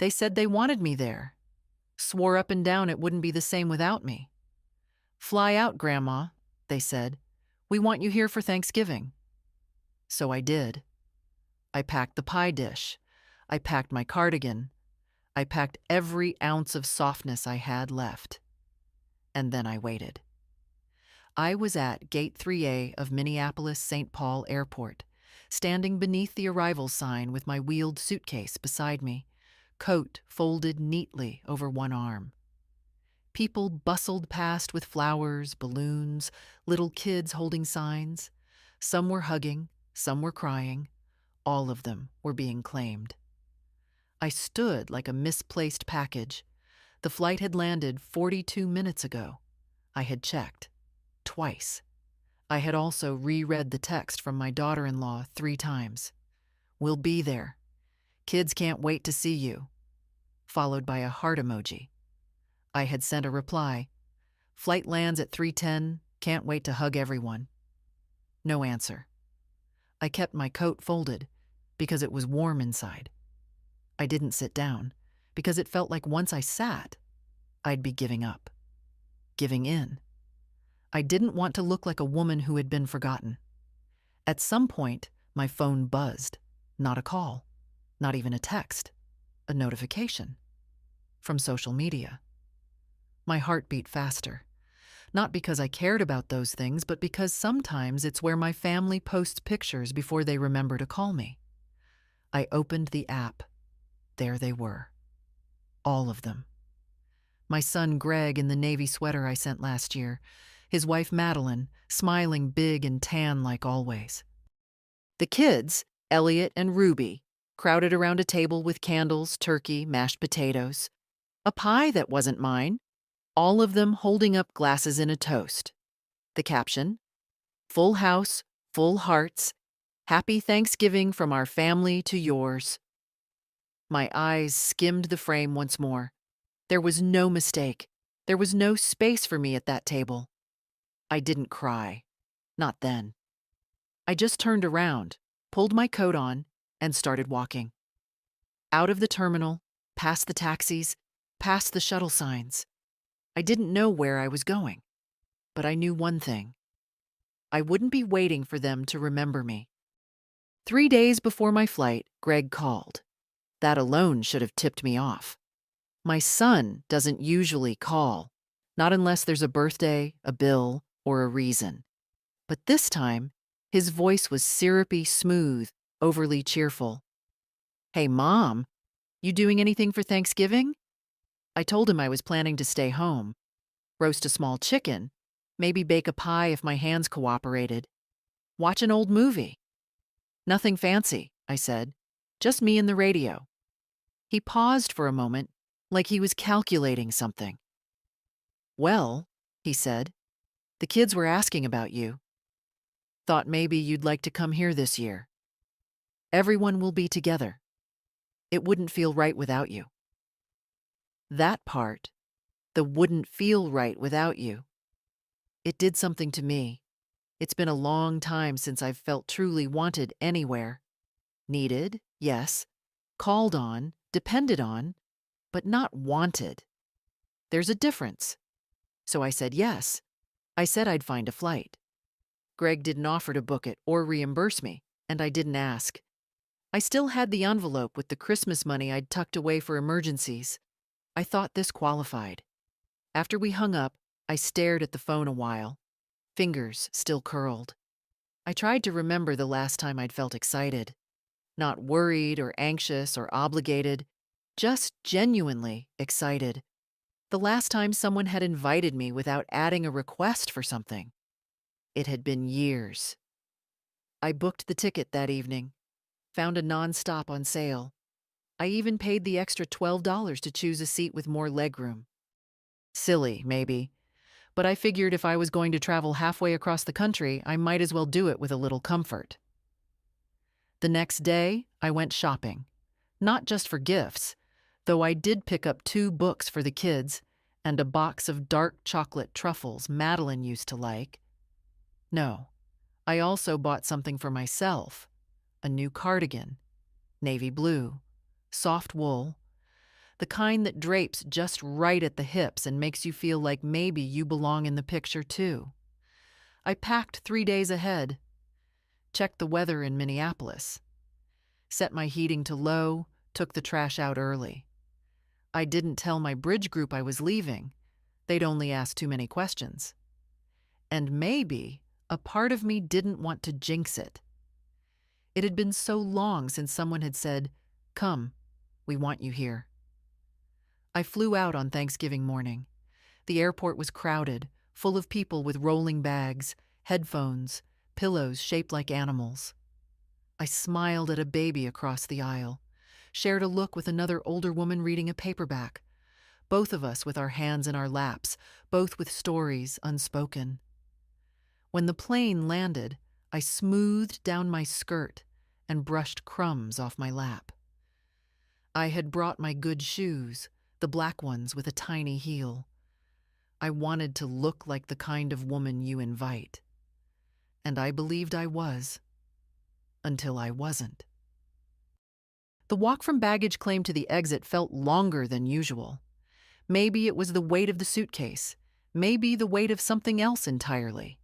They said they wanted me there. Swore up and down it wouldn't be the same without me. Fly out, Grandma, they said. We want you here for Thanksgiving. So I did. I packed the pie dish. I packed my cardigan. I packed every ounce of softness I had left. And then I waited. I was at Gate 3A of Minneapolis-St. Paul Airport, standing beneath the arrival sign with my wheeled suitcase beside me, coat folded neatly over one arm. People bustled past with flowers, balloons, little kids holding signs. Some were hugging, some were crying. All of them were being claimed. I stood like a misplaced package. The flight had landed 42 minutes ago. I had checked. Twice. I had also reread the text from my daughter-in-law 3 times. We'll be there. Kids can't wait to see you. Followed by a heart emoji. I had sent a reply. Flight lands at 3:10. Can't wait to hug everyone. No answer. I kept my coat folded because it was warm inside. I didn't sit down because it felt like once I sat, I'd be giving up. Giving in. I didn't want to look like a woman who had been forgotten. At some point, my phone buzzed. Not a call. Not even a text. A notification. From social media. My heart beat faster. Not because I cared about those things, but because sometimes it's where my family posts pictures before they remember to call me. I opened the app. There they were. All of them. My son Greg in the navy sweater I sent last year. His wife Madeline, smiling big and tan like always. The kids, Elliot and Ruby, crowded around a table with candles, turkey, mashed potatoes. A pie that wasn't mine. All of them holding up glasses in a toast. The caption, "Full house, full hearts. Happy Thanksgiving from our family to yours." My eyes skimmed the frame once more. There was no mistake. There was no space for me at that table. I didn't cry. Not then. I just turned around, pulled my coat on, and started walking. Out of the terminal, past the taxis, past the shuttle signs. I didn't know where I was going, but I knew one thing. I wouldn't be waiting for them to remember me. 3 days before my flight, Greg called. That alone should have tipped me off. My son doesn't usually call, not unless there's a birthday, a bill, or a reason. But this time, his voice was syrupy smooth, overly cheerful. "Hey, Mom, you doing anything for Thanksgiving?" I told him I was planning to stay home, roast a small chicken, maybe bake a pie if my hands cooperated, watch an old movie. "Nothing fancy," I said, "just me and the radio." He paused for a moment, like he was calculating something. "Well," he said, "the kids were asking about you. Thought maybe you'd like to come here this year. Everyone will be together. It wouldn't feel right without you." That part, the wouldn't feel right without you, it did something to me. It's been a long time since I've felt truly wanted anywhere. Needed, yes. Called on, depended on, but not wanted. There's a difference. So I said yes. I said I'd find a flight. Greg didn't offer to book it or reimburse me, and I didn't ask. I still had the envelope with the Christmas money I'd tucked away for emergencies. I thought this qualified. After we hung up, I stared at the phone a while, fingers still curled. I tried to remember the last time I'd felt excited. Not worried or anxious or obligated, just genuinely excited. The last time someone had invited me without adding a request for something. It had been years. I booked the ticket that evening, found a nonstop on sale. I even paid the extra $12 to choose a seat with more legroom. Silly, maybe, but I figured if I was going to travel halfway across the country, I might as well do it with a little comfort. The next day, I went shopping. Not just for gifts, though I did pick up 2 books for the kids and a box of dark chocolate truffles Madeline used to like. No, I also bought something for myself. A new cardigan, navy blue, soft wool, the kind that drapes just right at the hips and makes you feel like maybe you belong in the picture too. I packed 3 days ahead, checked the weather in Minneapolis, set my heating to low, took the trash out early. I didn't tell my bridge group I was leaving. They'd only ask too many questions. And maybe a part of me didn't want to jinx it. It had been so long since someone had said, "Come, we want you here." I flew out on Thanksgiving morning. The airport was crowded, full of people with rolling bags, headphones, pillows shaped like animals. I smiled at a baby across the aisle, shared a look with another older woman reading a paperback, both of us with our hands in our laps, both with stories unspoken. When the plane landed, I smoothed down my skirt and brushed crumbs off my lap. I had brought my good shoes, the black ones with a tiny heel. I wanted to look like the kind of woman you invite. And I believed I was, until I wasn't. The walk from baggage claim to the exit felt longer than usual. Maybe it was the weight of the suitcase, maybe the weight of something else entirely.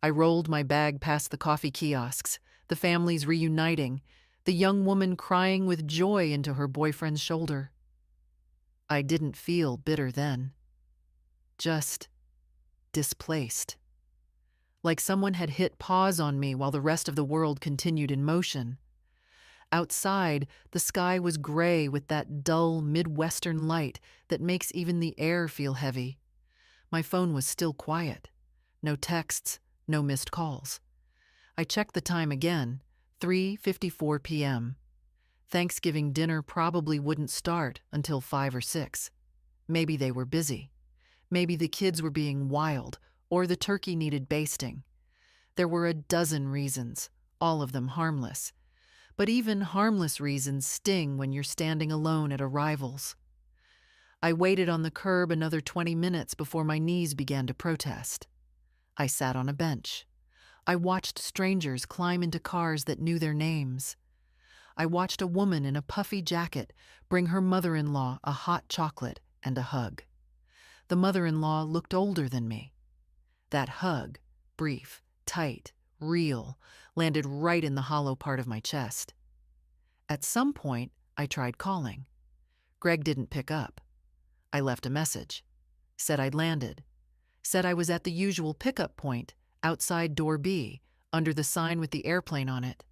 I rolled my bag past the coffee kiosks, the families reuniting, the young woman crying with joy into her boyfriend's shoulder. I didn't feel bitter then, just displaced. Like someone had hit pause on me while the rest of the world continued in motion. Outside, the sky was gray with that dull Midwestern light that makes even the air feel heavy. My phone was still quiet. No texts, no missed calls. I checked the time again, 3:54 p.m. Thanksgiving dinner probably wouldn't start until 5 or 6. Maybe they were busy. Maybe the kids were being wild, or the turkey needed basting. There were a dozen reasons, all of them harmless. But even harmless reasons sting when you're standing alone at arrivals. I waited on the curb another 20 minutes before my knees began to protest. I sat on a bench. I watched strangers climb into cars that knew their names. I watched a woman in a puffy jacket bring her mother-in-law a hot chocolate and a hug. The mother-in-law looked older than me. That hug, brief, tight, real, landed right in the hollow part of my chest. At some point, I tried calling. Greg didn't pick up. I left a message. Said I'd landed. Said I was at the usual pickup point, outside door B, under the sign with the airplane on it.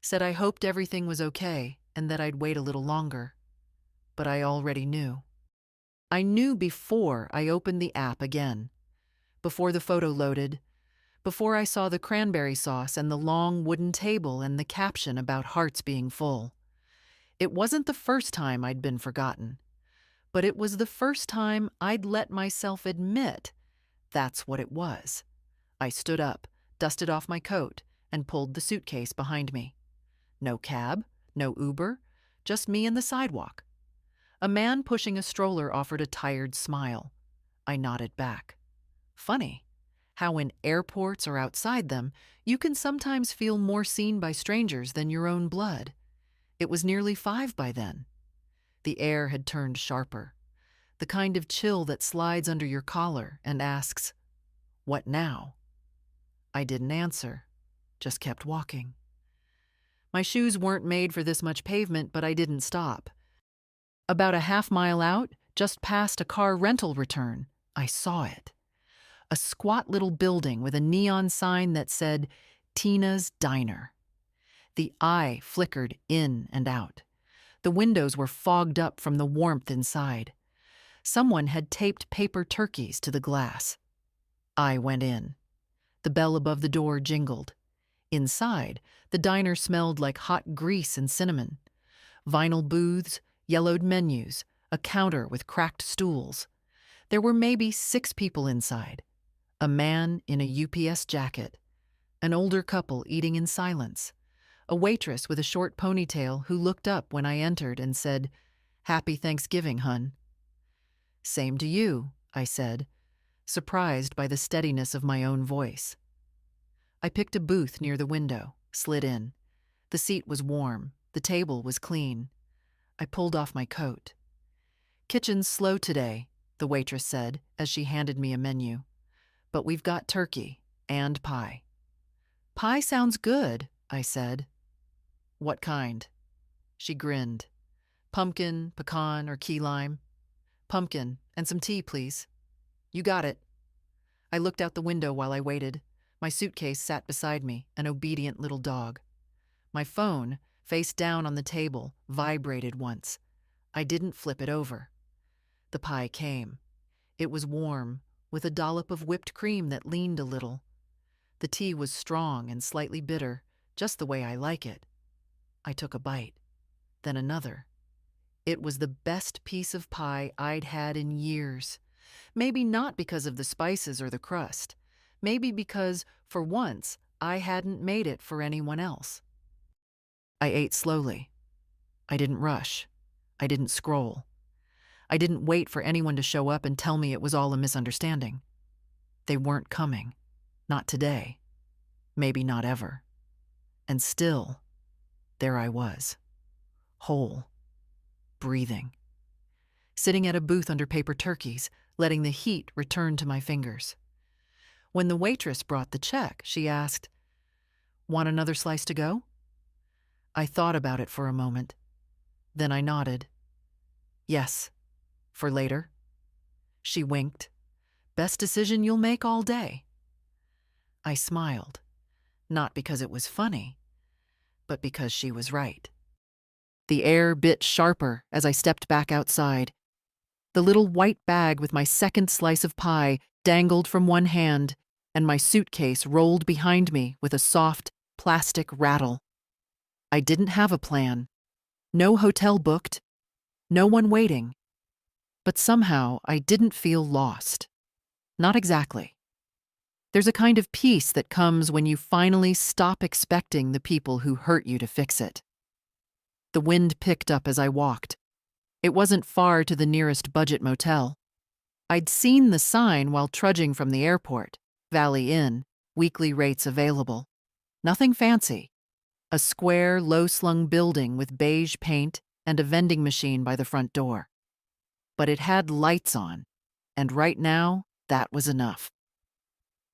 Said I hoped everything was okay and that I'd wait a little longer. But I already knew. I knew before I opened the app again. Before the photo loaded. Before I saw the cranberry sauce and the long wooden table and the caption about hearts being full. It wasn't the first time I'd been forgotten. But it was the first time I'd let myself admit that's what it was. I stood up, dusted off my coat, and pulled the suitcase behind me. No cab, no Uber, just me and the sidewalk. A man pushing a stroller offered a tired smile. I nodded back. Funny how in airports or outside them, you can sometimes feel more seen by strangers than your own blood. It was nearly 5 by then. The air had turned sharper, the kind of chill that slides under your collar and asks, "What now?" I didn't answer, just kept walking. My shoes weren't made for this much pavement, but I didn't stop. About a half-mile out, just past a car rental return, I saw it. A squat little building with a neon sign that said, "Tina's Diner." The eye flickered in and out. The windows were fogged up from the warmth inside. Someone had taped paper turkeys to the glass. I went in. The bell above the door jingled. Inside, the diner smelled like hot grease and cinnamon. Vinyl booths, yellowed menus, a counter with cracked stools. There were maybe 6 people inside. A man in a UPS jacket. An older couple eating in silence. A waitress with a short ponytail who looked up when I entered and said, "Happy Thanksgiving, hun." "Same to you," I said, surprised by the steadiness of my own voice. I picked a booth near the window, slid in. The seat was warm, the table was clean. I pulled off my coat. Kitchen's slow today, the waitress said as she handed me a menu. But we've got turkey and pie. Pie sounds good, I said. What kind? She grinned. Pumpkin, pecan, or key lime? Pumpkin, and some tea, please. You got it. I looked out the window while I waited. My suitcase sat beside me, an obedient little dog. My phone, face down on the table, vibrated once. I didn't flip it over. The pie came. It was warm, with a dollop of whipped cream that leaned a little. The tea was strong and slightly bitter, just the way I like it. I took a bite, then another. It was the best piece of pie I'd had in years. Maybe not because of the spices or the crust. Maybe because, for once, I hadn't made it for anyone else. I ate slowly. I didn't rush. I didn't scroll. I didn't wait for anyone to show up and tell me it was all a misunderstanding. They weren't coming. Not today. Maybe not ever. And still, there I was. Whole. Breathing. Sitting at a booth under paper turkeys, letting the heat return to my fingers. When the waitress brought the check, she asked, "Want another slice to go?" I thought about it for a moment. Then I nodded. Yes. For later. She winked. Best decision you'll make all day. I smiled, not because it was funny, but because she was right. The air bit sharper as I stepped back outside. The little white bag with my second slice of pie dangled from one hand, and my suitcase rolled behind me with a soft, plastic rattle. I didn't have a plan. No hotel booked. No one waiting. But somehow I didn't feel lost. Not exactly. There's a kind of peace that comes when you finally stop expecting the people who hurt you to fix it. The wind picked up as I walked. It wasn't far to the nearest budget motel. I'd seen the sign while trudging from the airport, Valley Inn, weekly rates available. Nothing fancy. A square, low-slung building with beige paint and a vending machine by the front door. But it had lights on, and right now, that was enough.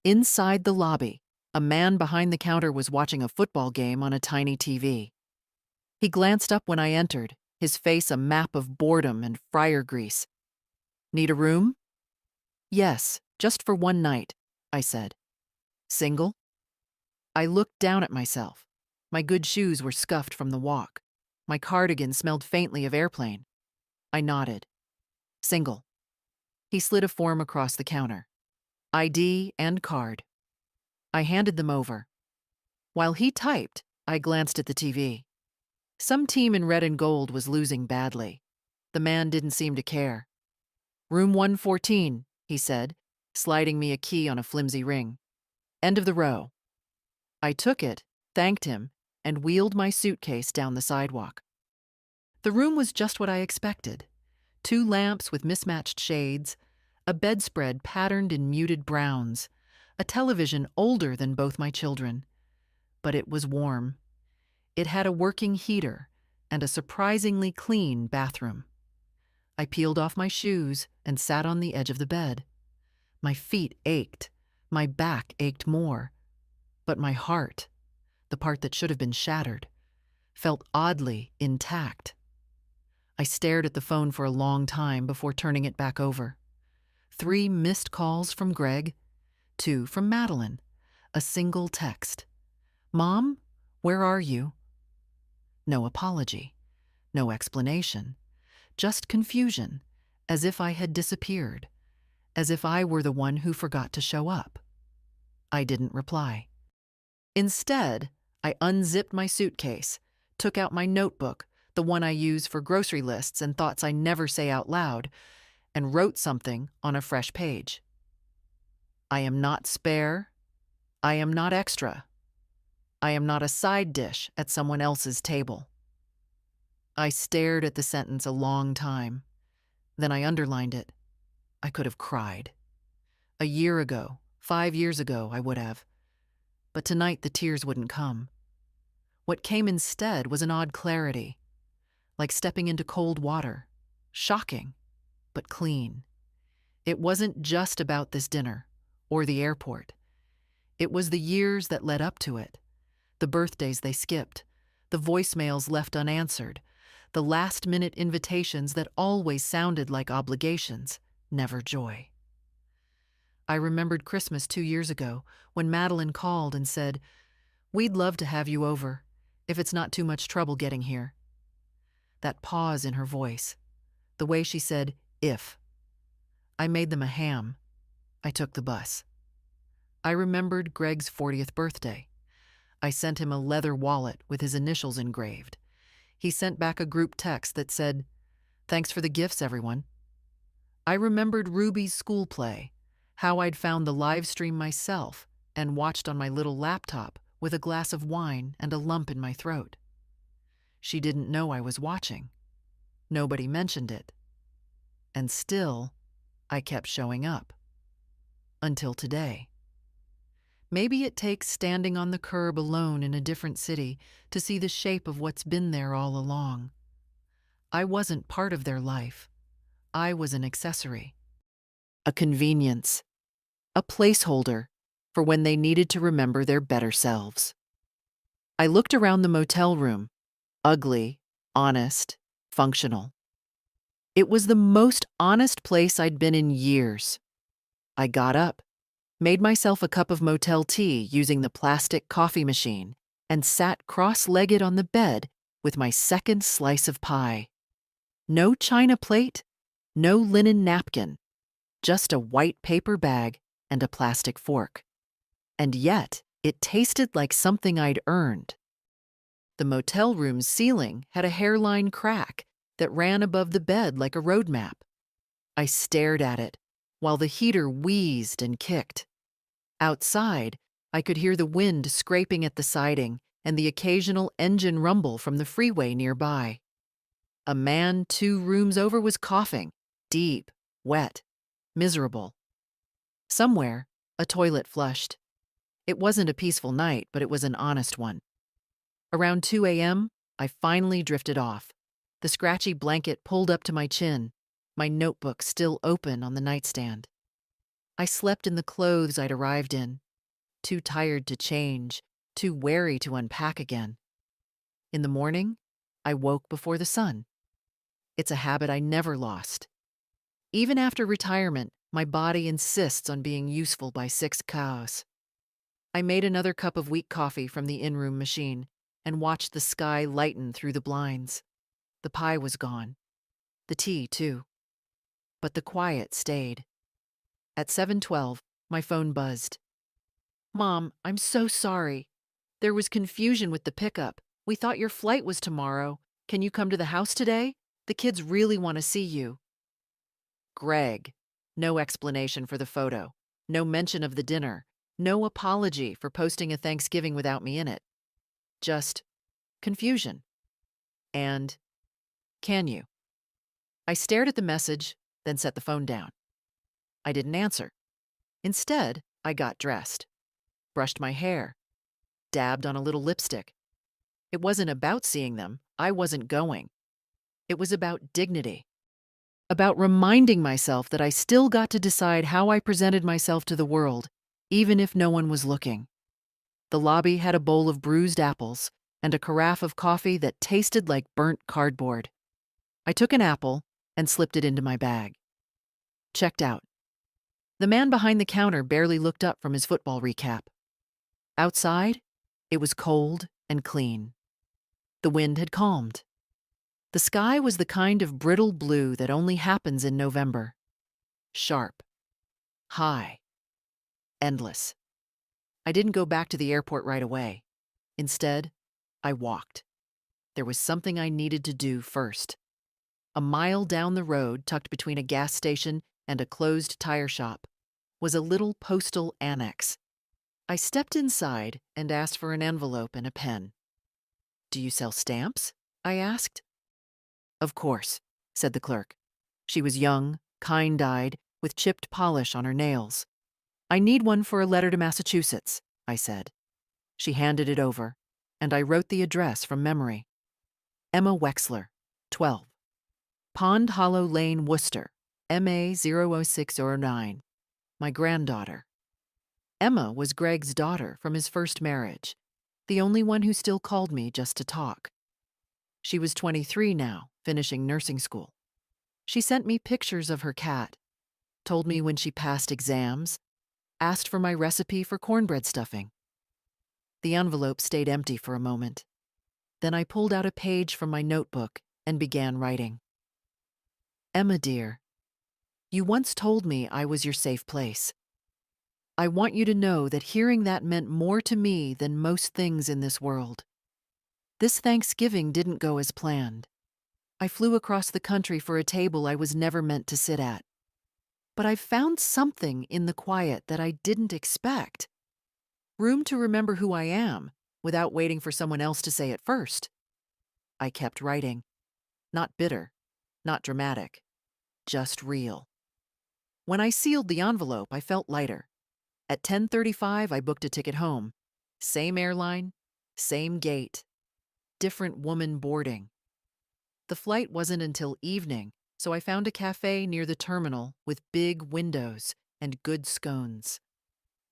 Inside the lobby, a man behind the counter was watching a football game on a tiny TV. He glanced up when I entered, his face a map of boredom and fryer grease. Need a room? Yes, just for one night, I said. Single? I looked down at myself. My good shoes were scuffed from the walk. My cardigan smelled faintly of airplane. I nodded. Single. He slid a form across the counter. ID and card. I handed them over. While he typed, I glanced at the TV. Some team in red and gold was losing badly. The man didn't seem to care. Room 114, he said, sliding me a key on a flimsy ring. End of the row. I took it, thanked him, and wheeled my suitcase down the sidewalk. The room was just what I expected. 2 lamps with mismatched shades, a bedspread patterned in muted browns, a television older than both my children. But it was warm. It had a working heater and a surprisingly clean bathroom. I peeled off my shoes and sat on the edge of the bed. My feet ached. My back ached more. But my heart, the part that should have been shattered, felt oddly intact. I stared at the phone for a long time before turning it back over. 3 missed calls from Greg, 2 from Madeline, a single text. Mom, where are you? No apology, no explanation, just confusion, as if I had disappeared, as if I were the one who forgot to show up. I didn't reply. Instead, I unzipped my suitcase, took out my notebook, the one I use for grocery lists and thoughts I never say out loud, and wrote something on a fresh page. I am not spare. I am not extra. I am not a side dish at someone else's table. I stared at the sentence a long time. Then I underlined it. I could have cried. A year ago, 5 years ago, I would have. But tonight the tears wouldn't come. What came instead was an odd clarity, like stepping into cold water. Shocking, but clean. It wasn't just about this dinner or the airport. It was the years that led up to it, the birthdays they skipped, the voicemails left unanswered, the last-minute invitations that always sounded like obligations, never joy. I remembered Christmas 2 years ago when Madeline called and said, "We'd love to have you over, if it's not too much trouble getting here." That pause in her voice, the way she said, "if." I made them a ham. I took the bus. I remembered Greg's 40th birthday. I sent him a leather wallet with his initials engraved. He sent back a group text that said, "Thanks for the gifts, everyone." I remembered Ruby's school play, how I'd found the live stream myself and watched on my little laptop with a glass of wine and a lump in my throat. She didn't know I was watching. Nobody mentioned it. And still, I kept showing up. Until today. Maybe it takes standing on the curb alone in a different city to see the shape of what's been there all along. I wasn't part of their life. I was an accessory. A convenience. A placeholder for when they needed to remember their better selves. I looked around the motel room. Ugly, honest, functional. It was the most honest place I'd been in years. I got up, made myself a cup of motel tea using the plastic coffee machine, and sat cross-legged on the bed with my second slice of pie. No china plate, no linen napkin, just a white paper bag and a plastic fork. And yet, it tasted like something I'd earned. The motel room's ceiling had a hairline crack that ran above the bed like a road map. I stared at it while the heater wheezed and kicked. Outside, I could hear the wind scraping at the siding and the occasional engine rumble from the freeway nearby. A man 2 rooms over was coughing, deep, wet, miserable. Somewhere, a toilet flushed. It wasn't a peaceful night, but it was an honest one. Around 2 a.m., I finally drifted off, the scratchy blanket pulled up to my chin, my notebook still open on the nightstand. I slept in the clothes I'd arrived in, too tired to change, too wary to unpack again. In the morning, I woke before the sun. It's a habit I never lost. Even after retirement, my body insists on being useful by 6 cows. I made another cup of weak coffee from the in-room machine and watched the sky lighten through the blinds. The pie was gone. The tea, too. But the quiet stayed. At 7:12, my phone buzzed. "Mom, I'm so sorry. There was confusion with the pickup. We thought your flight was tomorrow. Can you come to the house today? The kids really want to see you." Greg. No explanation for the photo. No mention of the dinner. No apology for posting a Thanksgiving without me in it. Just confusion. And, "Can you?" I stared at the message, then set the phone down. I didn't answer. Instead, I got dressed, brushed my hair, dabbed on a little lipstick. It wasn't about seeing them. I wasn't going. It was about dignity. About reminding myself that I still got to decide how I presented myself to the world, even if no one was looking. The lobby had a bowl of bruised apples and a carafe of coffee that tasted like burnt cardboard. I took an apple and slipped it into my bag. Checked out. The man behind the counter barely looked up from his football recap. Outside, it was cold and clean. The wind had calmed. The sky was the kind of brittle blue that only happens in November. Sharp. High. Endless. I didn't go back to the airport right away. Instead, I walked. There was something I needed to do first. A mile down the road, tucked between a gas station and a closed tire shop, was a little postal annex. I stepped inside and asked for an envelope and a pen. "Do you sell stamps?" I asked. "Of course," said the clerk. She was young, kind-eyed, with chipped polish on her nails. "I need one for a letter to Massachusetts," I said. She handed it over, and I wrote the address from memory. Emma Wexler, 12. Pond Hollow Lane, Worcester, MA00609, my granddaughter. Emma was Greg's daughter from his first marriage, the only one who still called me just to talk. She was 23 now, finishing nursing school. She sent me pictures of her cat, told me when she passed exams, asked for my recipe for cornbread stuffing. The envelope stayed empty for a moment. Then I pulled out a page from my notebook and began writing. Emma, dear, you once told me I was your safe place. I want you to know that hearing that meant more to me than most things in this world. This Thanksgiving didn't go as planned. I flew across the country for a table I was never meant to sit at. But I found something in the quiet that I didn't expect. Room to remember who I am without waiting for someone else to say it first. I kept writing. Not bitter, not dramatic, just real. When I sealed the envelope, I felt lighter. At 10:35, I booked a ticket home. Same airline, same gate, different woman boarding. The flight wasn't until evening, so I found a cafe near the terminal with big windows and good scones.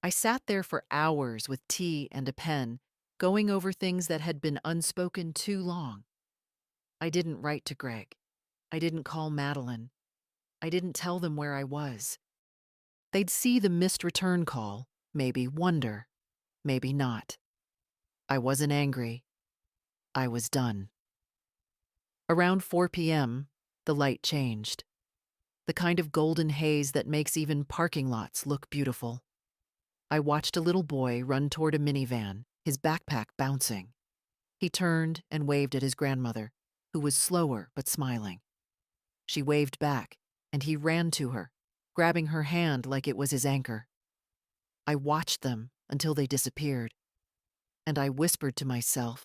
I sat there for hours with tea and a pen, going over things that had been unspoken too long. I didn't write to Greg. I didn't call Madeline. I didn't tell them where I was. They'd see the missed return call, maybe wonder, maybe not. I wasn't angry. I was done. Around 4 p.m., the light changed. The kind of golden haze that makes even parking lots look beautiful. I watched a little boy run toward a minivan, his backpack bouncing. He turned and waved at his grandmother, who was slower but smiling. She waved back, and he ran to her, grabbing her hand like it was his anchor. I watched them until they disappeared, and I whispered to myself,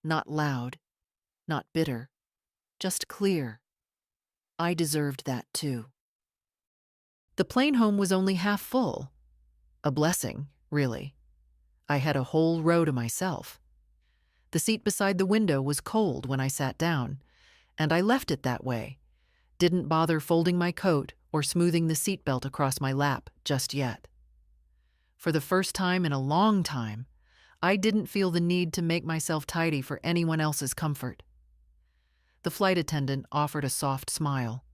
not loud, not bitter, just clear. I deserved that too. The plane home was only half full. A blessing, really. I had a whole row to myself. The seat beside the window was cold when I sat down, and I left it that way. Didn't bother folding my coat or smoothing the seatbelt across my lap just yet. For the first time in a long time, I didn't feel the need to make myself tidy for anyone else's comfort. The flight attendant offered a soft smile.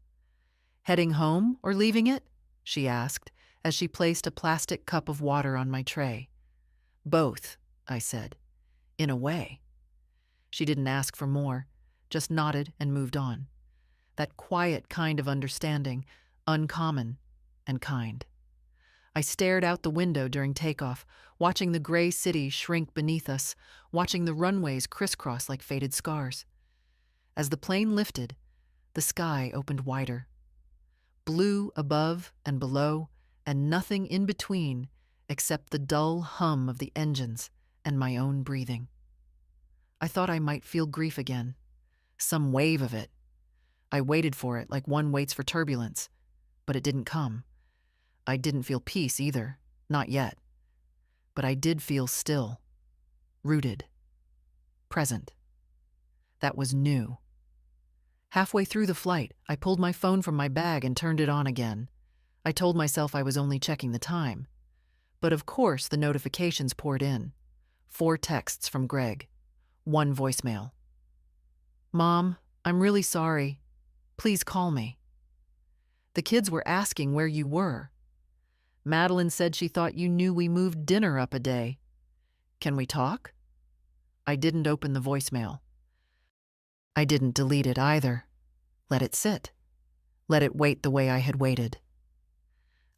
"Heading home or leaving it?" she asked as she placed a plastic cup of water on my tray. "Both," I said. "In a way." She didn't ask for more, just nodded and moved on. That quiet kind of understanding, uncommon and kind. I stared out the window during takeoff, watching the gray city shrink beneath us, watching the runways crisscross like faded scars. As the plane lifted, the sky opened wider. Blue above and below, and nothing in between except the dull hum of the engines and my own breathing. I thought I might feel grief again, some wave of it. I waited for it like one waits for turbulence, but it didn't come. I didn't feel peace either, not yet. But I did feel still, rooted, present. That was new. Halfway through the flight, I pulled my phone from my bag and turned it on again. I told myself I was only checking the time. But of course the notifications poured in. 4 texts from Greg. 1 voicemail. "Mom, I'm really sorry. Please call me. The kids were asking where you were. Madeline said she thought you knew we moved dinner up a day. Can we talk?" I didn't open the voicemail. I didn't delete it either. Let it sit. Let it wait the way I had waited.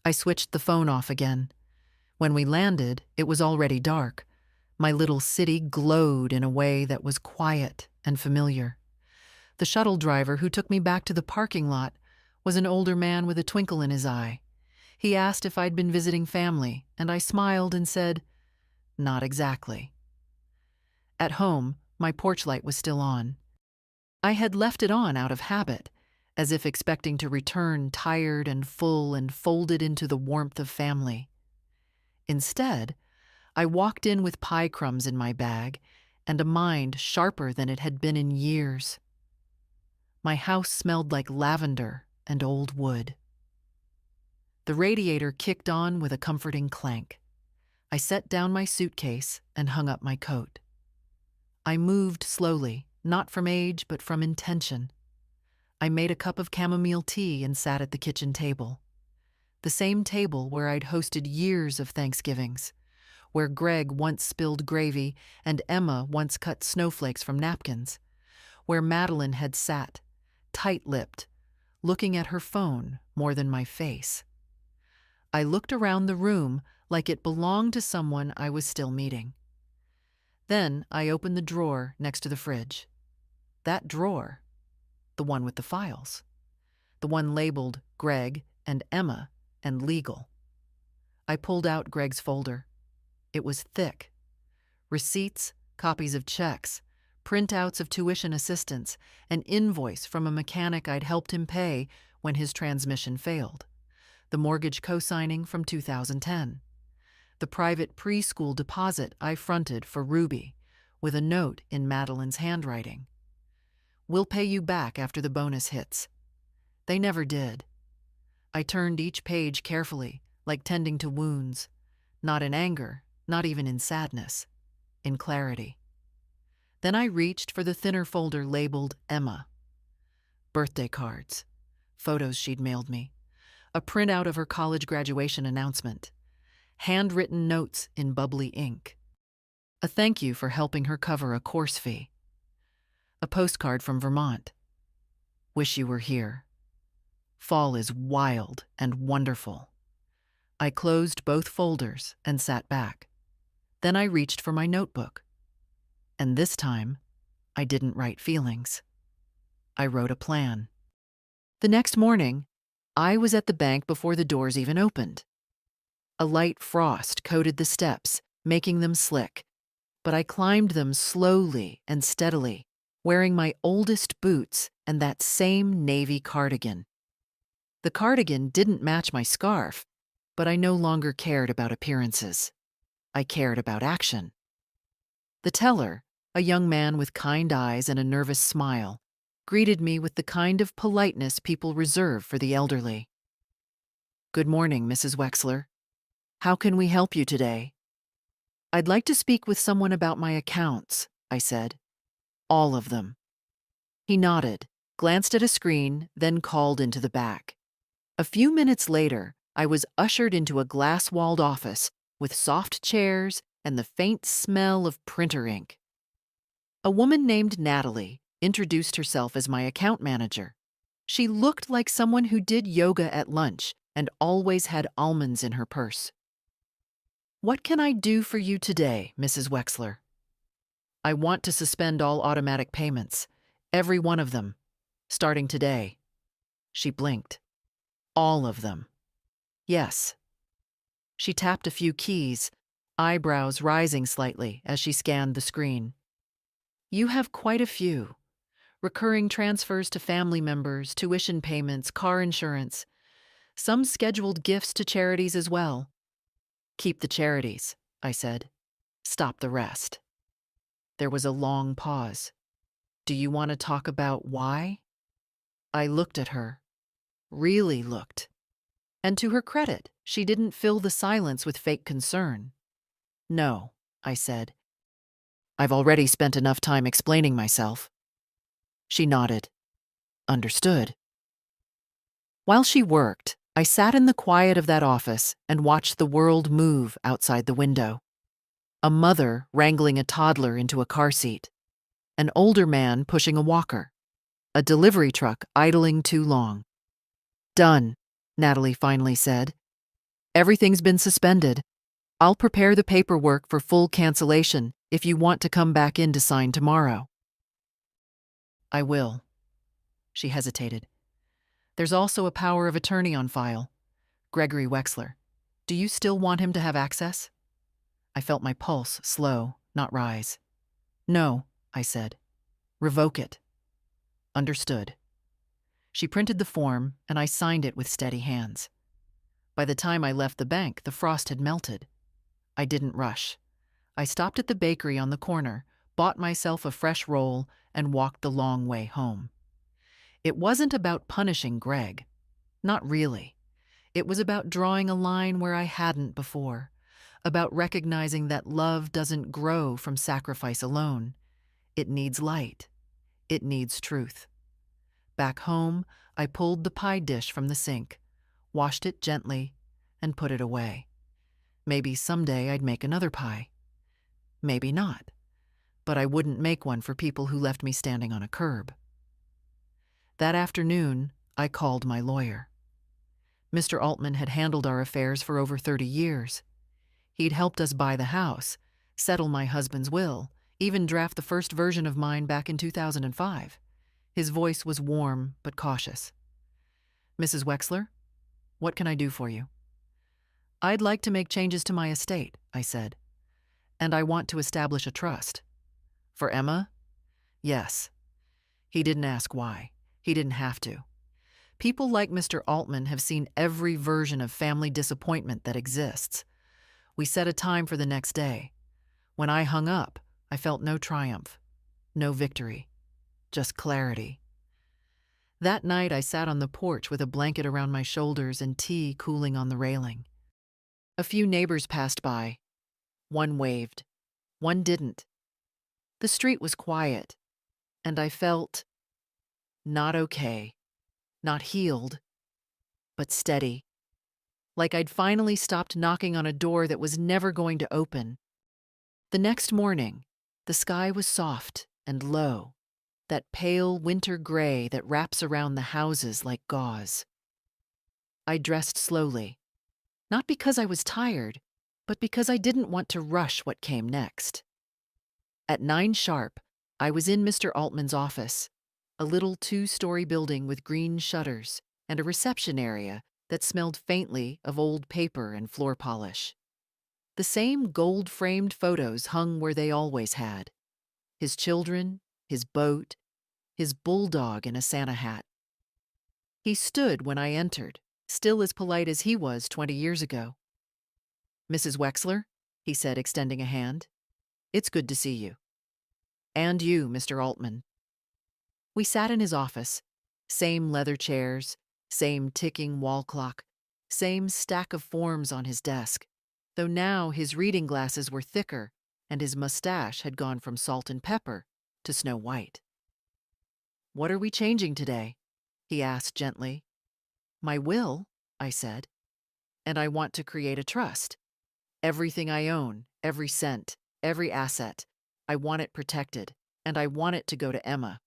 I switched the phone off again. When we landed, it was already dark. My little city glowed in a way that was quiet and familiar. The shuttle driver who took me back to the parking lot was an older man with a twinkle in his eye. He asked if I'd been visiting family, and I smiled and said, "Not exactly." At home, my porch light was still on. I had left it on out of habit, as if expecting to return tired and full and folded into the warmth of family. Instead, I walked in with pie crumbs in my bag and a mind sharper than it had been in years. My house smelled like lavender and old wood. The radiator kicked on with a comforting clank. I set down my suitcase and hung up my coat. I moved slowly, not from age but from intention. I made a cup of chamomile tea and sat at the kitchen table. The same table where I'd hosted years of Thanksgivings, where Greg once spilled gravy and Emma once cut snowflakes from napkins, where Madeline had sat, tight-lipped, looking at her phone more than my face. I looked around the room like it belonged to someone I was still meeting. Then I opened the drawer next to the fridge. That drawer, the one with the files, the one labeled Greg and Emma and legal. I pulled out Greg's folder. It was thick. Receipts, copies of checks, printouts of tuition assistance, an invoice from a mechanic I'd helped him pay when his transmission failed, the mortgage co-signing from 2010, the private preschool deposit I fronted for Ruby, with a note in Madeline's handwriting. "We'll pay you back after the bonus hits." They never did. I turned each page carefully, like tending to wounds, not in anger, not even in sadness, in clarity. Then I reached for the thinner folder labeled Emma. Birthday cards, photos she'd mailed me, a printout of her college graduation announcement, handwritten notes in bubbly ink, a thank you for helping her cover a course fee, a postcard from Vermont. "Wish you were here. Fall is wild and wonderful." I closed both folders and sat back. Then I reached for my notebook. And this time, I didn't write feelings. I wrote a plan. The next morning, I was at the bank before the doors even opened. A light frost coated the steps, making them slick, but I climbed them slowly and steadily, wearing my oldest boots and that same navy cardigan. The cardigan didn't match my scarf, but I no longer cared about appearances. I cared about action. The teller, a young man with kind eyes and a nervous smile, greeted me with the kind of politeness people reserve for the elderly. "Good morning, Mrs. Wexler. How can we help you today?" "I'd like to speak with someone about my accounts," I said. "All of them." He nodded, glanced at a screen, then called into the back. A few minutes later, I was ushered into a glass-walled office with soft chairs and the faint smell of printer ink. A woman named Natalie introduced herself as my account manager. She looked like someone who did yoga at lunch and always had almonds in her purse. "What can I do for you today, Mrs. Wexler?" "I want to suspend all automatic payments, every one of them, starting today." She blinked. "All of them." "Yes." She tapped a few keys, eyebrows rising slightly as she scanned the screen. "You have quite a few. Recurring transfers to family members, tuition payments, car insurance, some scheduled gifts to charities as well." "Keep the charities," I said. "Stop the rest." There was a long pause. "Do you want to talk about why?" I looked at her. Really looked. And to her credit, she didn't fill the silence with fake concern. "No," I said. "I've already spent enough time explaining myself." She nodded. "Understood." While she worked, I sat in the quiet of that office and watched the world move outside the window. A mother wrangling a toddler into a car seat. An older man pushing a walker. A delivery truck idling too long. "Done," Natalie finally said. "Everything's been suspended. I'll prepare the paperwork for full cancellation if you want to come back in to sign tomorrow." "I will." She hesitated. "There's also a power of attorney on file. Gregory Wexler. Do you still want him to have access?" I felt my pulse slow, not rise. "No," I said. "Revoke it." "Understood." She printed the form, and I signed it with steady hands. By the time I left the bank, the frost had melted. I didn't rush. I stopped at the bakery on the corner, bought myself a fresh roll, and walked the long way home. It wasn't about punishing Greg. Not really. It was about drawing a line where I hadn't before, about recognizing that love doesn't grow from sacrifice alone. It needs light. It needs truth. Back home, I pulled the pie dish from the sink, washed it gently, and put it away. Maybe someday I'd make another pie. Maybe not. But I wouldn't make one for people who left me standing on a curb. That afternoon, I called my lawyer. Mr. Altman had handled our affairs for over 30 years. He'd helped us buy the house, settle my husband's will, even draft the first version of mine back in 2005. His voice was warm but cautious. "Mrs. Wexler, what can I do for you?" "I'd like to make changes to my estate," I said. "And I want to establish a trust." "For Emma?" "Yes." He didn't ask why. He didn't have to. People like Mr. Altman have seen every version of family disappointment that exists. We set a time for the next day. When I hung up, I felt no triumph, no victory, just clarity. That night, I sat on the porch with a blanket around my shoulders and tea cooling on the railing. A few neighbors passed by. One waved. One didn't. The street was quiet, and I felt not okay, not healed, but steady. Like I'd finally stopped knocking on a door that was never going to open. The next morning, the sky was soft and low, that pale winter gray that wraps around the houses like gauze. I dressed slowly, not because I was tired, but because I didn't want to rush what came next. At 9 sharp, I was in Mr. Altman's office, a little 2-story building with green shutters and a reception area that smelled faintly of old paper and floor polish. The same gold-framed photos hung where they always had. His children, his boat, his bulldog in a Santa hat. He stood when I entered, still as polite as he was 20 years ago. "Mrs. Wexler," he said, extending a hand. "It's good to see you." "And you, Mr. Altman." We sat in his office, same leather chairs, same ticking wall clock, same stack of forms on his desk, though now his reading glasses were thicker and his mustache had gone from salt and pepper to snow white. "What are we changing today?" he asked gently. "My will," I said, "and I want to create a trust. Everything I own, every cent, every asset, I want it protected, and I want it to go to Emma.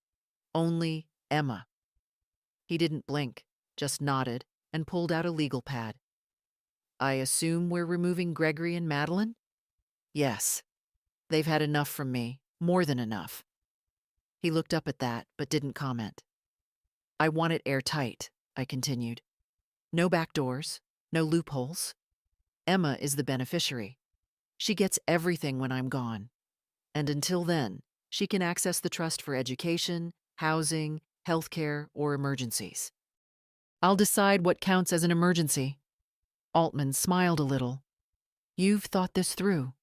Only Emma." He didn't blink, just nodded and pulled out a legal pad. "I assume we're removing Gregory and Madeline?" "Yes. They've had enough from me, more than enough." He looked up at that, but didn't comment. "I want it airtight," I continued. "No back doors, no loopholes. Emma is the beneficiary. She gets everything when I'm gone. And until then, she can access the trust for education, housing, healthcare, or emergencies. I'll decide what counts as an emergency." Altman smiled a little. "You've thought this through."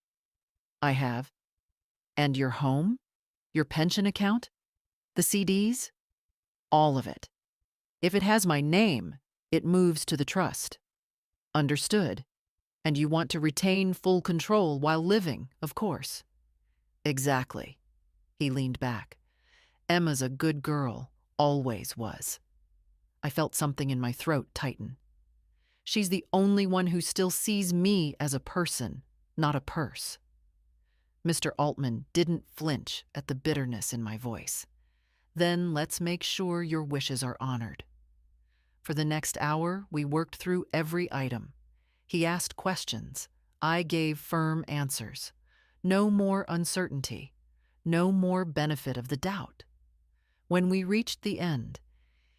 "I have." "And your home? Your pension account? The CDs?" "All of it. If it has my name, it moves to the trust." "Understood. And you want to retain full control while living, of course." "Exactly." He leaned back. "Emma's a good girl, always was." I felt something in my throat tighten. She's the only one who still sees me as a person, not a purse. Mr. Altman didn't flinch at the bitterness in my voice. "Then let's make sure your wishes are honored." For the next hour, we worked through every item. He asked questions. I gave firm answers. No more uncertainty. No more benefit of the doubt. When we reached the end,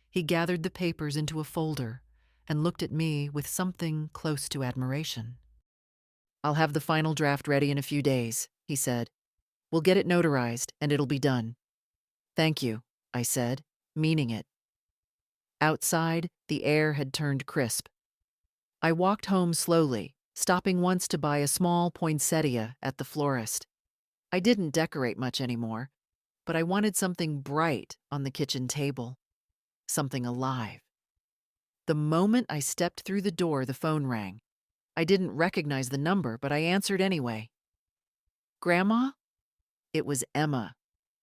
he gathered the papers into a folder and looked at me with something close to admiration. "I'll have the final draft ready in a few days," he said. "We'll get it notarized, and it'll be done." "Thank you," I said, meaning it. Outside, the air had turned crisp. I walked home slowly, stopping once to buy a small poinsettia at the florist. I didn't decorate much anymore, but I wanted something bright on the kitchen table, something alive. The moment I stepped through the door, the phone rang. I didn't recognize the number, but I answered anyway. Grandma? It was Emma.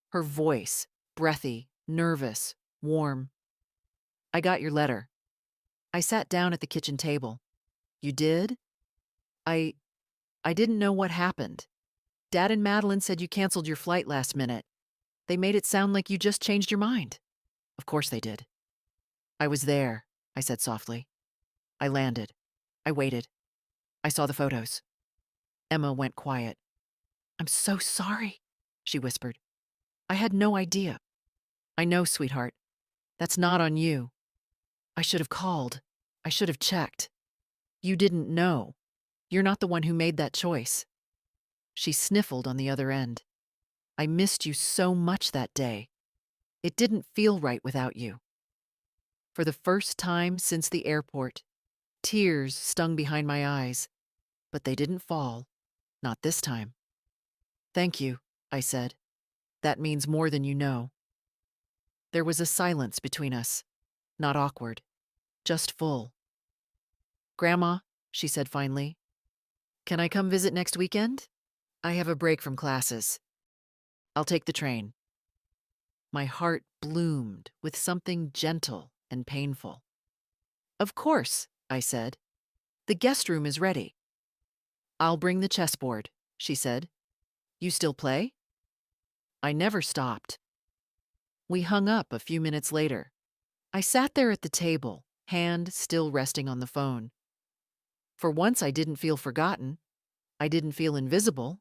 Her voice, breathy, nervous, warm. I got your letter. I sat down at the kitchen table. You did? I I didn't know what happened. Dad and Madeline said you canceled your flight last minute. They made it sound like you just changed your mind. Of course they did. I was there, I said softly. I landed. I waited. I saw the photos. Emma went quiet. I'm so sorry, she whispered. I had no idea. I know, sweetheart. That's not on you. I should have called. I should have checked. You didn't know. You're not the one who made that choice. She sniffled on the other end. I missed you so much that day. It didn't feel right without you. For the first time since the airport, tears stung behind my eyes, but they didn't fall. Not this time. Thank you, I said. That means more than you know. There was a silence between us. Not awkward. Just full. Grandma, she said finally, can I come visit next weekend? I have a break from classes. I'll take the train. My heart bloomed with something gentle and painful. Of course, I said. The guest room is ready. I'll bring the chessboard, she said. You still play? I never stopped. We hung up a few minutes later. I sat there at the table, hand still resting on the phone. For once, I didn't feel forgotten. I didn't feel invisible.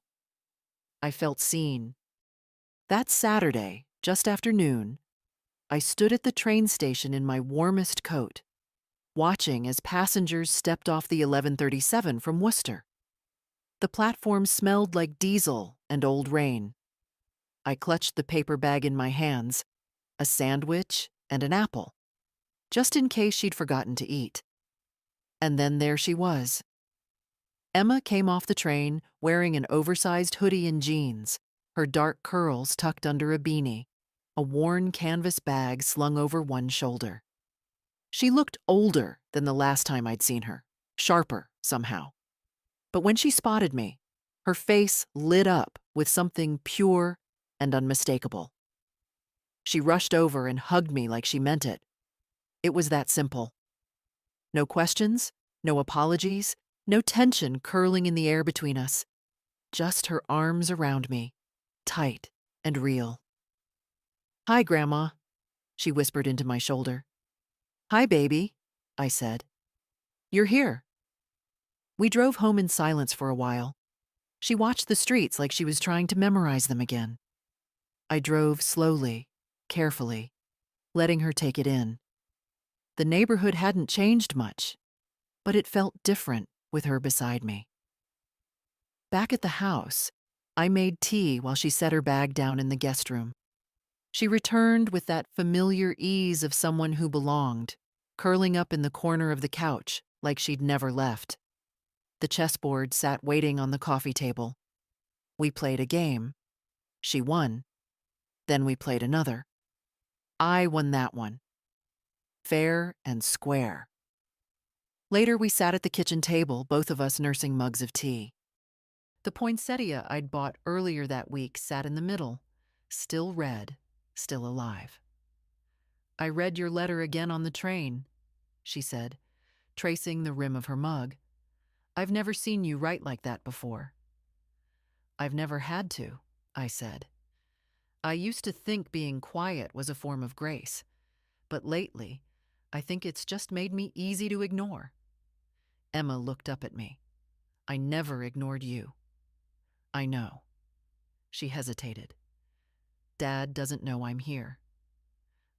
I felt seen. That Saturday, just after noon, I stood at the train station in my warmest coat, watching as passengers stepped off the 11:37 from Worcester. The platform smelled like diesel and old rain. I clutched the paper bag in my hands, a sandwich and an apple, just in case she'd forgotten to eat. And then there she was. Emma came off the train wearing an oversized hoodie and jeans, her dark curls tucked under a beanie, a worn canvas bag slung over one shoulder. She looked older than the last time I'd seen her, sharper somehow. But when she spotted me, her face lit up with something pure and unmistakable. She rushed over and hugged me like she meant it. It was that simple. No questions, no apologies, no tension curling in the air between us. Just her arms around me, tight and real. Hi, Grandma, she whispered into my shoulder. Hi, baby, I said. You're here. We drove home in silence for a while. She watched the streets like she was trying to memorize them again. I drove slowly, carefully, letting her take it in. The neighborhood hadn't changed much, but it felt different with her beside me. Back at the house, I made tea while she set her bag down in the guest room. She returned with that familiar ease of someone who belonged, curling up in the corner of the couch like she'd never left. The chessboard sat waiting on the coffee table. We played a game. She won. Then we played another. I won that one. Fair and square. Later, we sat at the kitchen table, both of us nursing mugs of tea. The poinsettia I'd bought earlier that week sat in the middle, still red, still alive. I read your letter again on the train, she said, tracing the rim of her mug. I've never seen you write like that before. I've never had to, I said. I used to think being quiet was a form of grace, but lately, I think it's just made me easy to ignore. Emma looked up at me. I never ignored you. I know. She hesitated. Dad doesn't know I'm here.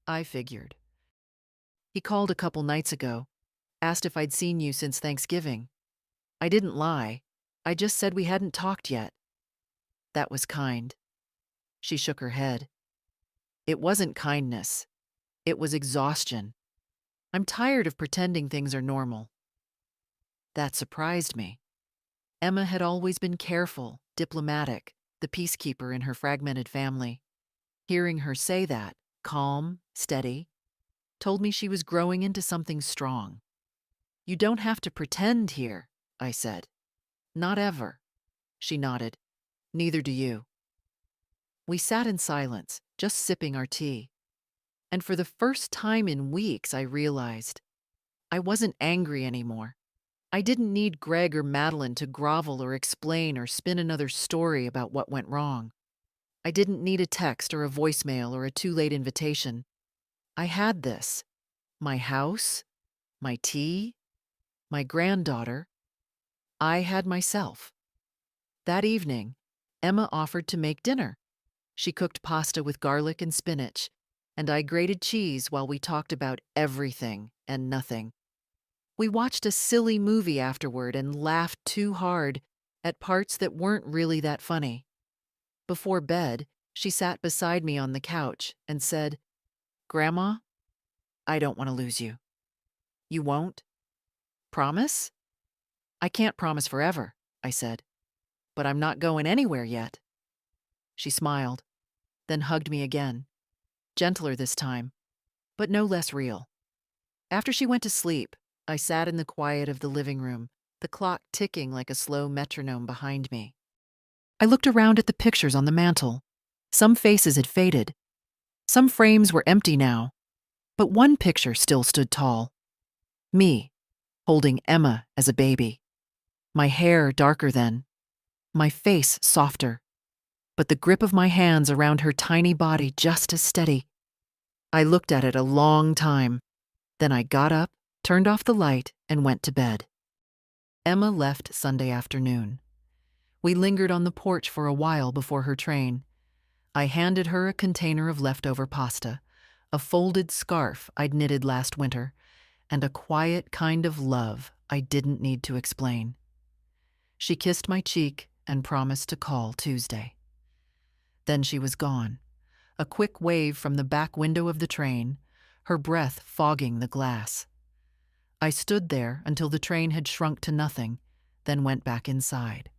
I figured. He called a couple nights ago, asked if I'd seen you since Thanksgiving. I didn't lie. I just said we hadn't talked yet. That was kind. She shook her head. It wasn't kindness. It was exhaustion. I'm tired of pretending things are normal. That surprised me. Emma had always been careful, diplomatic, the peacekeeper in her fragmented family. Hearing her say that, calm, steady, told me she was growing into something strong. "You don't have to pretend here," I said. "Not ever." She nodded. "Neither do you." We sat in silence, just sipping our tea. And for the first time in weeks, I realized I wasn't angry anymore. I didn't need Greg or Madeline to grovel or explain or spin another story about what went wrong. I didn't need a text or a voicemail or a too late invitation. I had this: my house, my tea, my granddaughter. I had myself. That evening, Emma offered to make dinner. She cooked pasta with garlic and spinach, and I grated cheese while we talked about everything and nothing. We watched a silly movie afterward and laughed too hard at parts that weren't really that funny. Before bed, she sat beside me on the couch and said, "Grandma, I don't want to lose you." "You won't? Promise?" "I can't promise forever," I said, "but I'm not going anywhere yet." She smiled, then hugged me again, gentler this time, but no less real. After she went to sleep, I sat in the quiet of the living room, the clock ticking like a slow metronome behind me. I looked around at the pictures on the mantel. Some faces had faded. Some frames were empty now, but one picture still stood tall. Me, holding Emma as a baby. My hair darker then, my face softer, but the grip of my hands around her tiny body just as steady. I looked at it a long time. Then I got up, turned off the light, and went to bed. Emma left Sunday afternoon. We lingered on the porch for a while before her train. I handed her a container of leftover pasta, a folded scarf I'd knitted last winter, and a quiet kind of love I didn't need to explain. She kissed my cheek and promised to call Tuesday. Then she was gone, a quick wave from the back window of the train, her breath fogging the glass. I stood there until the train had shrunk to nothing, then went back inside.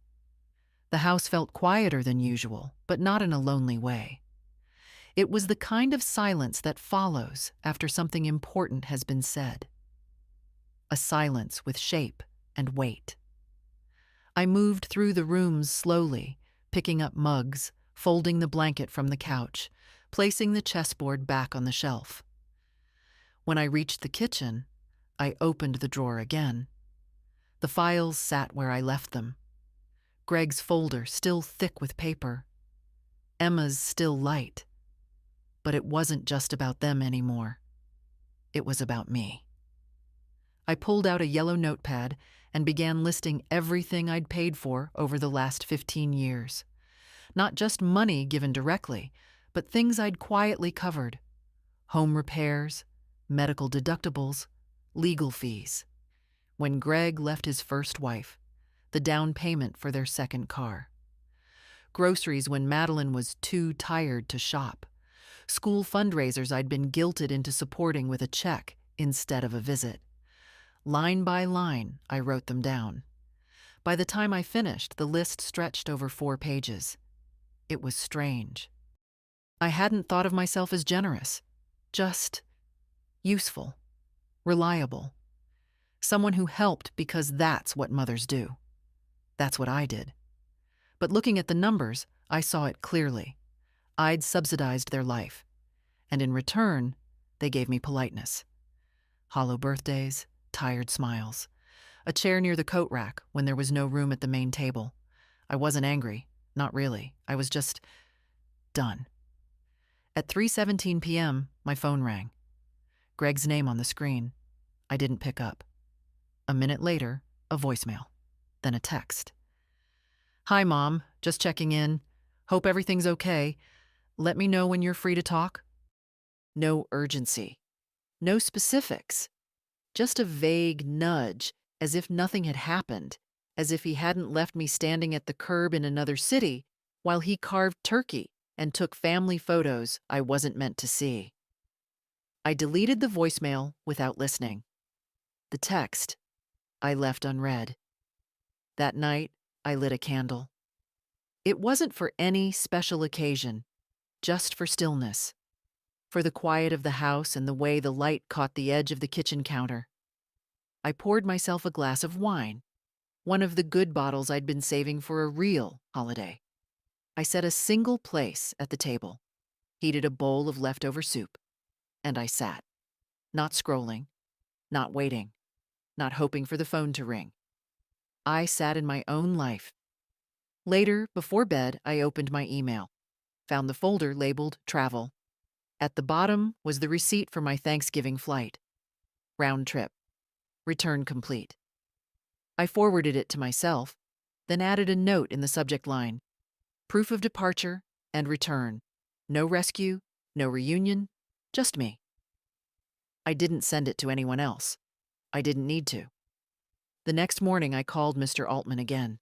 The house felt quieter than usual, but not in a lonely way. It was the kind of silence that follows after something important has been said. A silence with shape and weight. I moved through the rooms slowly, picking up mugs, folding the blanket from the couch, placing the chessboard back on the shelf. When I reached the kitchen, I opened the drawer again. The files sat where I left them. Greg's folder still thick with paper. Emma's still light. But it wasn't just about them anymore. It was about me. I pulled out a yellow notepad and began listing everything I'd paid for over the last 15 years. Not just money given directly, but things I'd quietly covered. Home repairs, medical deductibles, legal fees. When Greg left his first wife, the down payment for their second car. Groceries when Madeline was too tired to shop. School fundraisers I'd been guilted into supporting with a check instead of a visit. Line by line, I wrote them down. By the time I finished, the list stretched over 4 pages. It was strange. I hadn't thought of myself as generous, just useful, reliable. Someone who helped because that's what mothers do. That's what I did. But looking at the numbers, I saw it clearly. I'd subsidized their life. And in return, they gave me politeness. Hollow birthdays, tired smiles. A chair near the coat rack when there was no room at the main table. I wasn't angry, not really. I was just done. At 3:17 p.m., my phone rang. Greg's name on the screen. I didn't pick up. A minute later, a voicemail. Then a text. "Hi, Mom. Just checking in. Hope everything's okay. Let me know when you're free to talk." No urgency. No specifics. Just a vague nudge, as if nothing had happened, as if he hadn't left me standing at the curb in another city while he carved turkey and took family photos I wasn't meant to see. I deleted the voicemail without listening. The text I left unread. That night, I lit a candle. It wasn't for any special occasion, just for stillness. for the quiet of the house and the way the light caught the edge of the kitchen counter. I poured myself a glass of wine, one of the good bottles I'd been saving for a real holiday. I set a single place at the table, heated a bowl of leftover soup, and I sat, not scrolling, not waiting, not hoping for the phone to ring. I sat in my own life. Later, before bed, I opened my email, found the folder labeled Travel. At the bottom was the receipt for my Thanksgiving flight. Round trip. Return complete. I forwarded it to myself, then added a note in the subject line. Proof of departure and return. No rescue, no reunion, just me. I didn't send it to anyone else. I didn't need to. The next morning, I called Mr. Altman again.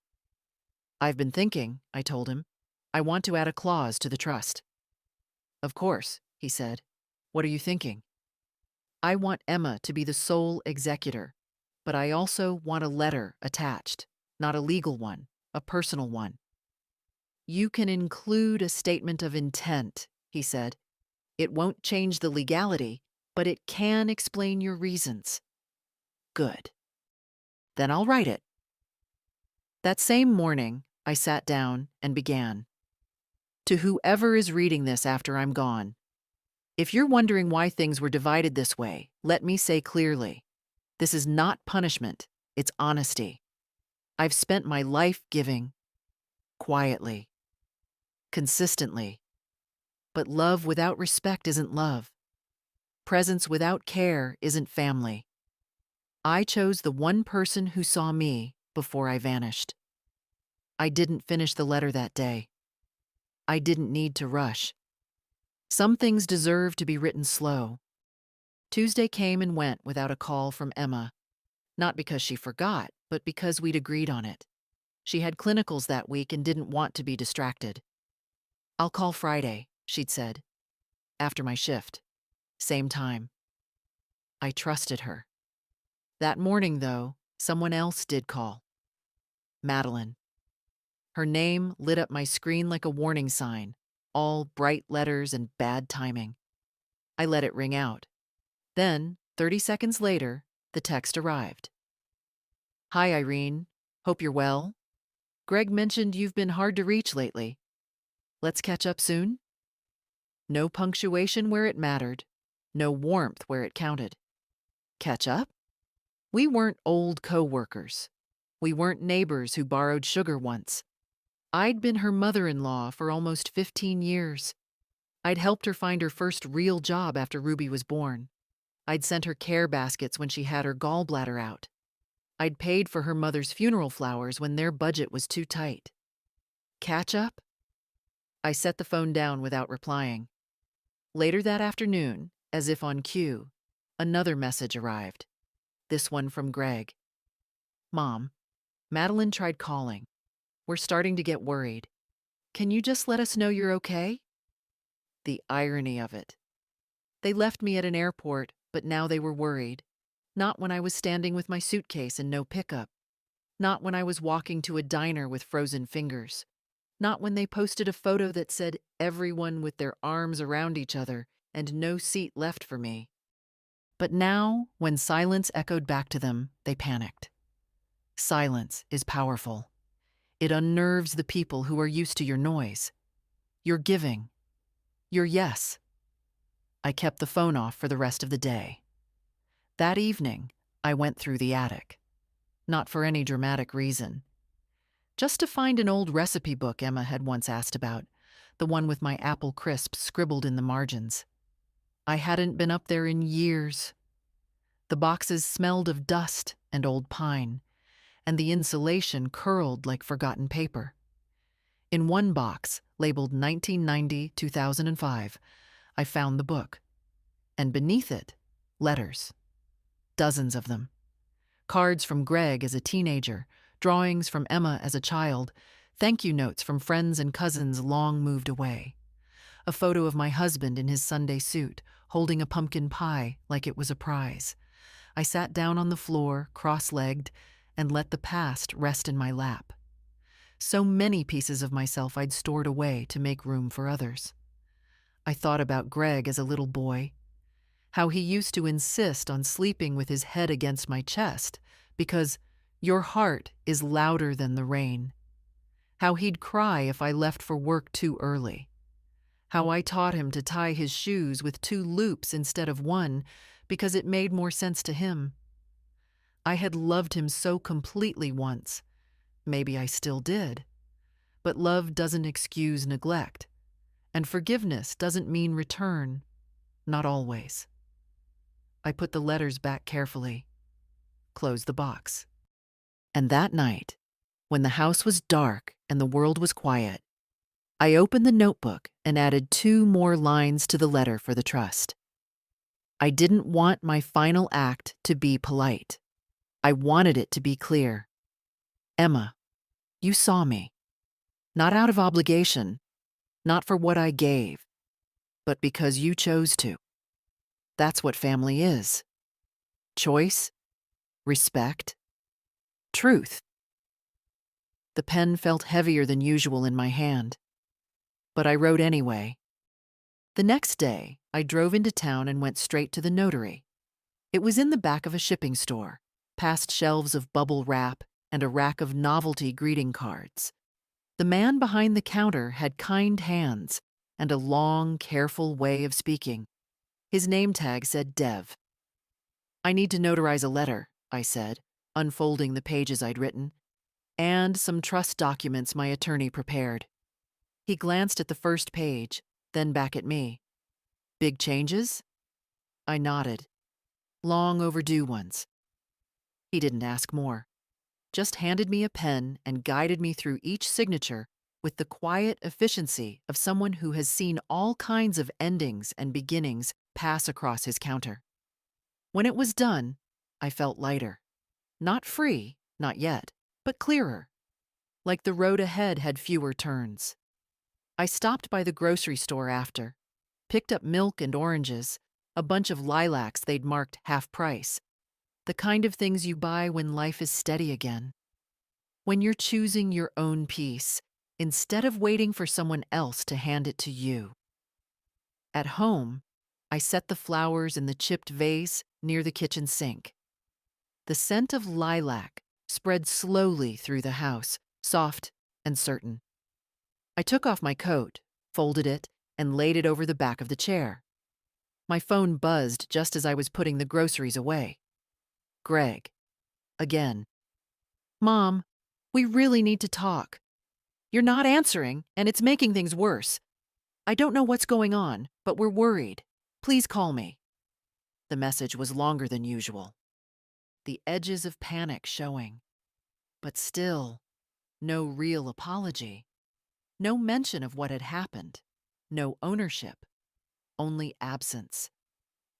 I've been thinking, I told him. I want to add a clause to the trust. Of course, he said. What are you thinking? I want Emma to be the sole executor, but I also want a letter attached, not a legal one, a personal one. You can include a statement of intent, he said. It won't change the legality, but it can explain your reasons. Good. Then I'll write it. That same morning, I sat down and began. To whoever is reading this after I'm gone, if you're wondering why things were divided this way, let me say clearly, this is not punishment, it's honesty. I've spent my life giving, quietly, consistently. But love without respect isn't love. Presence without care isn't family. I chose the one person who saw me before I vanished. I didn't finish the letter that day. I didn't need to rush. Some things deserve to be written slow. Tuesday came and went without a call from Emma, not because she forgot, but because we'd agreed on it. She had clinicals that week and didn't want to be distracted. I'll call Friday, she'd said. After my shift. Same time. I trusted her. That morning, though, someone else did call. Madeline. Her name lit up my screen like a warning sign, all bright letters and bad timing. I let it ring out. Then, 30 seconds later, the text arrived. Hi, Irene. Hope you're well. Greg mentioned you've been hard to reach lately. Let's catch up soon? No punctuation where it mattered. No warmth where it counted. Catch up? We weren't old co-workers. We weren't neighbors who borrowed sugar once. I'd been her mother-in-law for almost 15 years. I'd helped her find her first real job after Ruby was born. I'd sent her care baskets when she had her gallbladder out. I'd paid for her mother's funeral flowers when their budget was too tight. Catch up? I set the phone down without replying. Later that afternoon, as if on cue, another message arrived. This one from Greg. Mom, Madeline tried calling. We're starting to get worried. Can you just let us know you're okay? The irony of it. They left me at an airport, but now they were worried. Not when I was standing with my suitcase and no pickup. Not when I was walking to a diner with frozen fingers. Not when they posted a photo that said everyone with their arms around each other and no seat left for me. But now, when silence echoed back to them, they panicked. Silence is powerful. It unnerves the people who are used to your noise, your giving, your yes. I kept the phone off for the rest of the day. That evening, I went through the attic. Not for any dramatic reason. Just to find an old recipe book Emma had once asked about, the one with my apple crisps scribbled in the margins. I hadn't been up there in years. The boxes smelled of dust and old pine, and the insulation curled like forgotten paper. In one box, labeled 1990-2005, I found the book. And beneath it, letters. Dozens of them. Cards from Greg as a teenager, drawings from Emma as a child, thank you notes from friends and cousins long moved away. A photo of my husband in his Sunday suit, holding a pumpkin pie like it was a prize. I sat down on the floor, cross-legged, and let the past rest in my lap. So many pieces of myself I'd stored away to make room for others. I thought about Greg as a little boy, how he used to insist on sleeping with his head against my chest because your heart is louder than the rain, how he'd cry if I left for work too early, how I taught him to tie his shoes with 2 loops instead of 1 because it made more sense to him. I had loved him so completely once. Maybe I still did. But love doesn't excuse neglect, and forgiveness doesn't mean return, not always. I put the letters back carefully, closed the box. And that night, when the house was dark and the world was quiet, I opened the notebook and added 2 more lines to the letter for the trust. I didn't want my final act to be polite. I wanted it to be clear. Emma, you saw me. Not out of obligation, not for what I gave, but because you chose to. That's what family is. Choice, respect, truth. The pen felt heavier than usual in my hand, but I wrote anyway. The next day, I drove into town and went straight to the notary. It was in the back of a shipping store, past shelves of bubble wrap and a rack of novelty greeting cards. The man behind the counter had kind hands and a long, careful way of speaking. His name tag said Dev. I need to notarize a letter, I said, unfolding the pages I'd written, and some trust documents my attorney prepared. He glanced at the first page, then back at me. Big changes? I nodded. Long overdue ones. He didn't ask more, just handed me a pen and guided me through each signature with the quiet efficiency of someone who has seen all kinds of endings and beginnings pass across his counter. When it was done, I felt lighter. Not free, not yet, but clearer. Like the road ahead had fewer turns. I stopped by the grocery store after, picked up milk and oranges, a bunch of lilacs they'd marked half price. The kind of things you buy when life is steady again. When you're choosing your own peace, instead of waiting for someone else to hand it to you. At home, I set the flowers in the chipped vase near the kitchen sink. The scent of lilac spread slowly through the house, soft and certain. I took off my coat, folded it, and laid it over the back of the chair. My phone buzzed just as I was putting the groceries away. Greg. Again. Mom, we really need to talk. You're not answering, and it's making things worse. I don't know what's going on, but we're worried. Please call me. The message was longer than usual. The edges of panic showing. But still, no real apology. No mention of what had happened. No ownership. Only absence.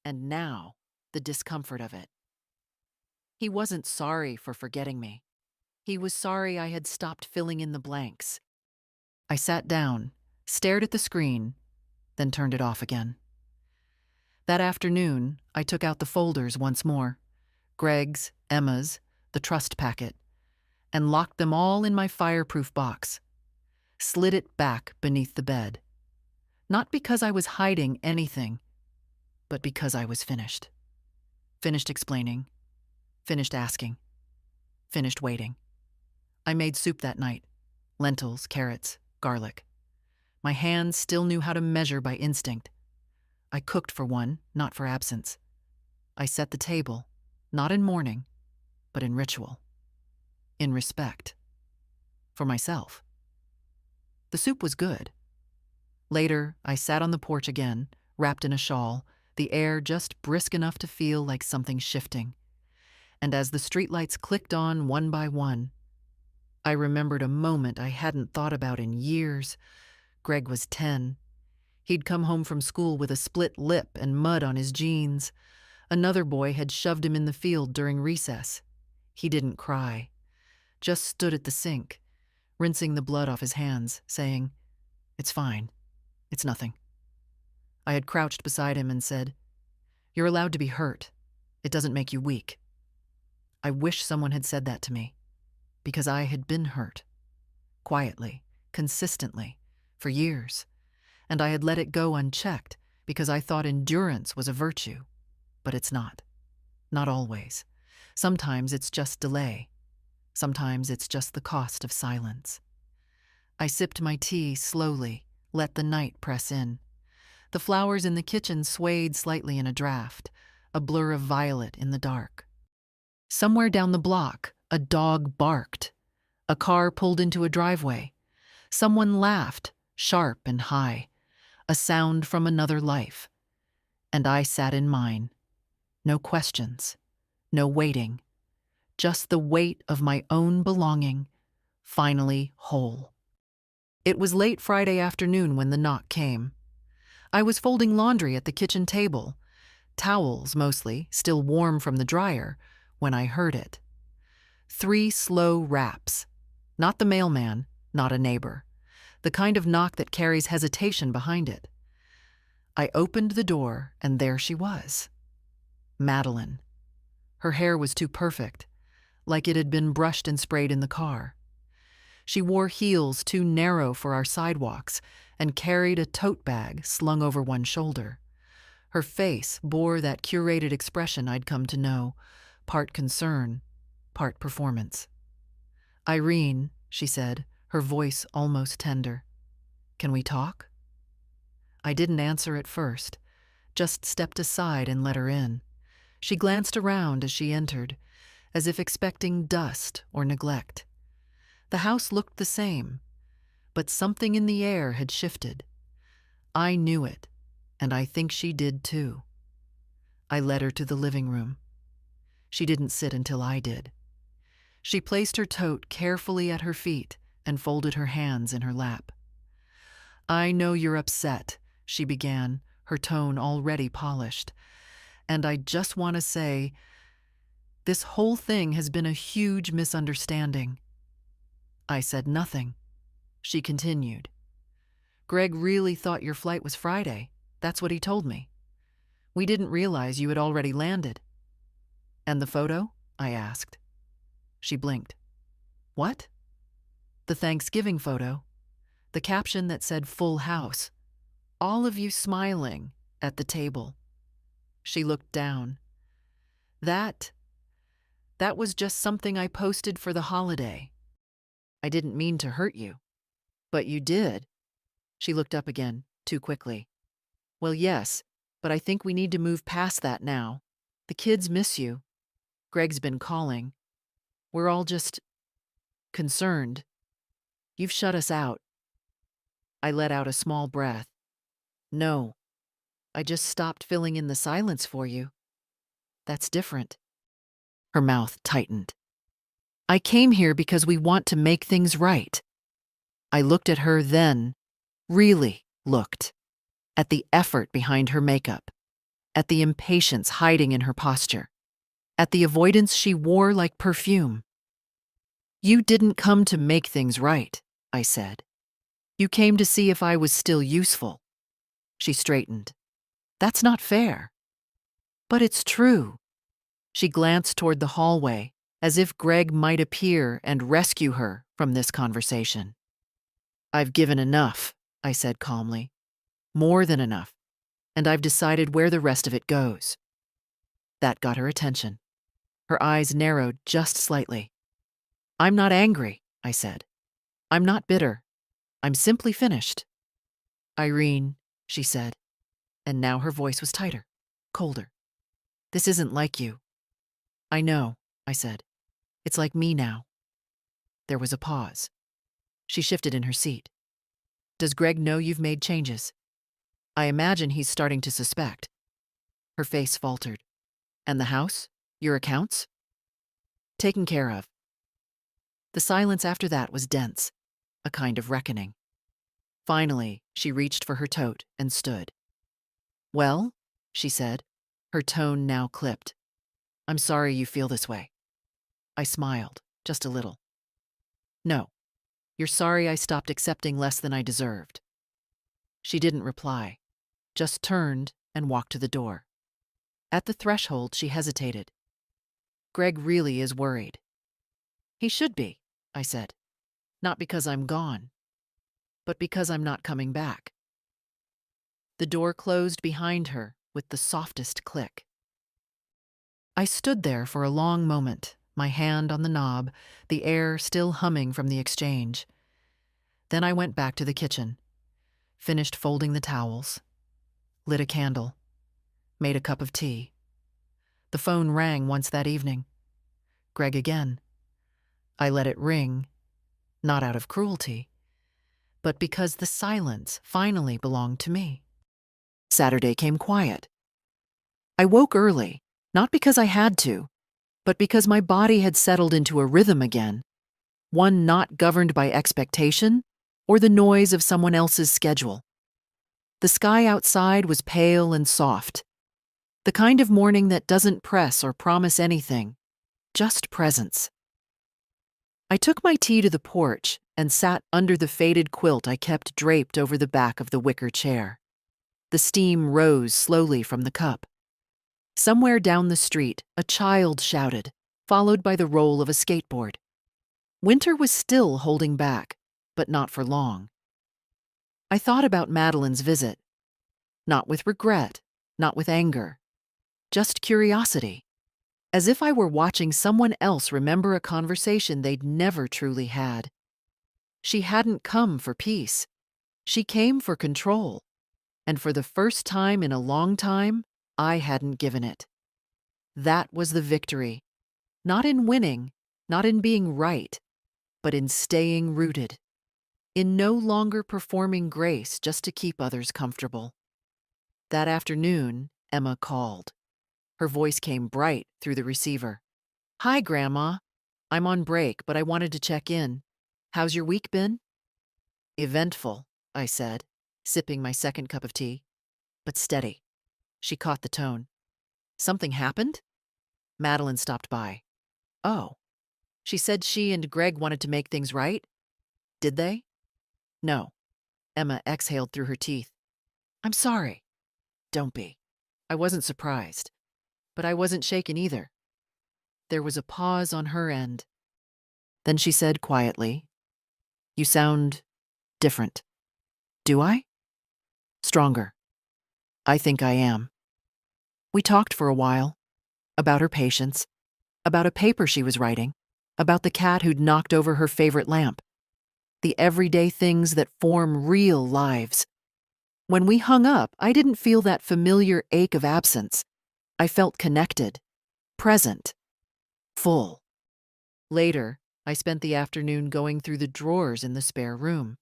And now, the discomfort of it. He wasn't sorry for forgetting me. He was sorry I had stopped filling in the blanks. I sat down, stared at the screen, then turned it off again. That afternoon, I took out the folders once more, Greg's, Emma's, the trust packet, and locked them all in my fireproof box. Slid it back beneath the bed. Not because I was hiding anything, but because I was finished. Finished explaining. Finished asking. Finished waiting. I made soup that night. Lentils, carrots, garlic. My hands still knew how to measure by instinct. I cooked for one, not for absence. I set the table, not in mourning, but in ritual. In respect. For myself. The soup was good. Later, I sat on the porch again, wrapped in a shawl, the air just brisk enough to feel like something shifting. And as the streetlights clicked on one by one, I remembered a moment I hadn't thought about in years. Greg was 10. He'd come home from school with a split lip and mud on his jeans. Another boy had shoved him in the field during recess. He didn't cry, just stood at the sink, rinsing the blood off his hands, saying, "It's fine. It's nothing." I had crouched beside him and said, "You're allowed to be hurt. It doesn't make you weak." I wish someone had said that to me, because I had been hurt. Quietly, consistently, for years. and I had let it go unchecked because I thought endurance was a virtue. But it's not. Not always. Sometimes it's just delay. Sometimes it's just the cost of silence. I sipped my tea slowly, let the night press in. The flowers in the kitchen swayed slightly in a draft, a blur of violet in the dark. Somewhere down the block, a dog barked. A car pulled into a driveway. Someone laughed, sharp and high, a sound from another life. And I sat in mine. No questions, no waiting, just the weight of my own belonging, finally whole. It was late Friday afternoon when the knock came. I was folding laundry at the kitchen table, towels mostly, still warm from the dryer, when I heard it. 3 slow raps. Not the mailman, not a neighbor. The kind of knock that carries hesitation behind it. I opened the door, and there she was. Madeline. Her hair was too perfect, like it had been brushed and sprayed in the car. She wore heels too narrow for our sidewalks and carried a tote bag slung over one shoulder. Her face bore that curated expression I'd come to know, part concern, part performance. "Irene," she said, her voice almost tender. "Can we talk?" I didn't answer at first, just stepped aside and let her in. She glanced around as she entered, as if expecting dust or neglect. The house looked the same, but something in the air had shifted. I knew it, and I think she did too. I led her to the living room. She didn't sit until I did. She placed her tote carefully at her feet and folded her hands in her lap. "I know you're upset," she began, her tone already polished. "And I just want to say, this whole thing has been a huge misunderstanding." I said nothing. She continued. "Greg really thought your flight was Friday. That's what he told me. We didn't realize you had already landed." "And the photo?" I asked. She blinked. "What?" "The Thanksgiving photo. The caption that said full house. All of you smiling at the table." She looked down. That was just something I posted for the holiday. I didn't mean to hurt you." "But you did." She looked up again, too quickly. "Well, yes, but I think we need to move past that now. The kids miss you. Greg's been calling. We're all just concerned. You've shut us out." I let out a small breath. "No, I just stopped filling in the silence for you. That's different." Her mouth tightened. "I came here because we want to make things right." I looked at her then, really looked, at the effort behind her makeup, at the impatience hiding in her posture, at the avoidance she wore like perfume. "You didn't come to make things right," I said. "You came to see if I was still useful." She straightened. "That's not fair." "But it's true." She glanced toward the hallway, as if Greg might appear and rescue her from this conversation. "I've given enough," I said calmly. "More than enough. And I've decided where the rest of it goes." That got her attention. Her eyes narrowed just slightly. "I'm not angry," I said. "I'm not bitter. I'm simply finished." "Irene," she said, and now her voice was tighter, colder. "This isn't like you." "I know," I said. "It's like me now." There was a pause. She shifted in her seat. "Does Greg know you've made changes?" "I imagine he's starting to suspect." Her face faltered. "And the house? Your accounts?" "Taken care of." The silence after that was dense, a kind of reckoning. Finally, she reached for her tote and stood. "Well," she said, her tone now clipped. "I'm sorry you feel this way." I smiled, just a little. "No, you're sorry I stopped accepting less than I deserved." She didn't reply, just turned and walked to the door. At the threshold, she hesitated. "Greg really is worried." "He should be," I said. "Not because I'm gone, but because I'm not coming back." The door closed behind her with the softest click. I stood there for a long moment, my hand on the knob, the air still humming from the exchange. Then I went back to the kitchen, finished folding the towels, lit a candle, made a cup of tea. The phone rang once that evening. Greg again. I let it ring, not out of cruelty, but because the silence finally belonged to me. Saturday came quiet. I woke early, not because I had to, but because my body had settled into a rhythm again, one not governed by expectation or the noise of someone else's schedule. The sky outside was pale and soft, the kind of morning that doesn't press or promise anything, just presence. I took my tea to the porch and sat under the faded quilt I kept draped over the back of the wicker chair. The steam rose slowly from the cup. Somewhere down the street, a child shouted, followed by the roll of a skateboard. Winter was still holding back, but not for long. I thought about Madeline's visit. Not with regret, not with anger, just curiosity. As if I were watching someone else remember a conversation they'd never truly had. She hadn't come for peace. She came for control. And for the first time in a long time, I hadn't given it. That was the victory. Not in winning, not in being right, but in staying rooted. In no longer performing grace just to keep others comfortable. That afternoon, Emma called. Her voice came bright through the receiver. "Hi, Grandma. I'm on break, but I wanted to check in. How's your week been?" "Eventful," I said, sipping my second cup of tea. "But steady." She caught the tone. "Something happened?" Madeline stopped by. "Oh." She said she and Greg wanted to make things right. Did they? "No." Emma exhaled through her teeth. "I'm sorry." "Don't be." I wasn't surprised. But I wasn't shaken either. There was a pause on her end. Then she said quietly, "You sound different." "Do I?" "Stronger. I think I am." We talked for a while. About her patients. About a paper she was writing. About the cat who'd knocked over her favorite lamp. The everyday things that form real lives. When we hung up, I didn't feel that familiar ache of absence. I felt connected, present, full. Later, I spent the afternoon going through the drawers in the spare room.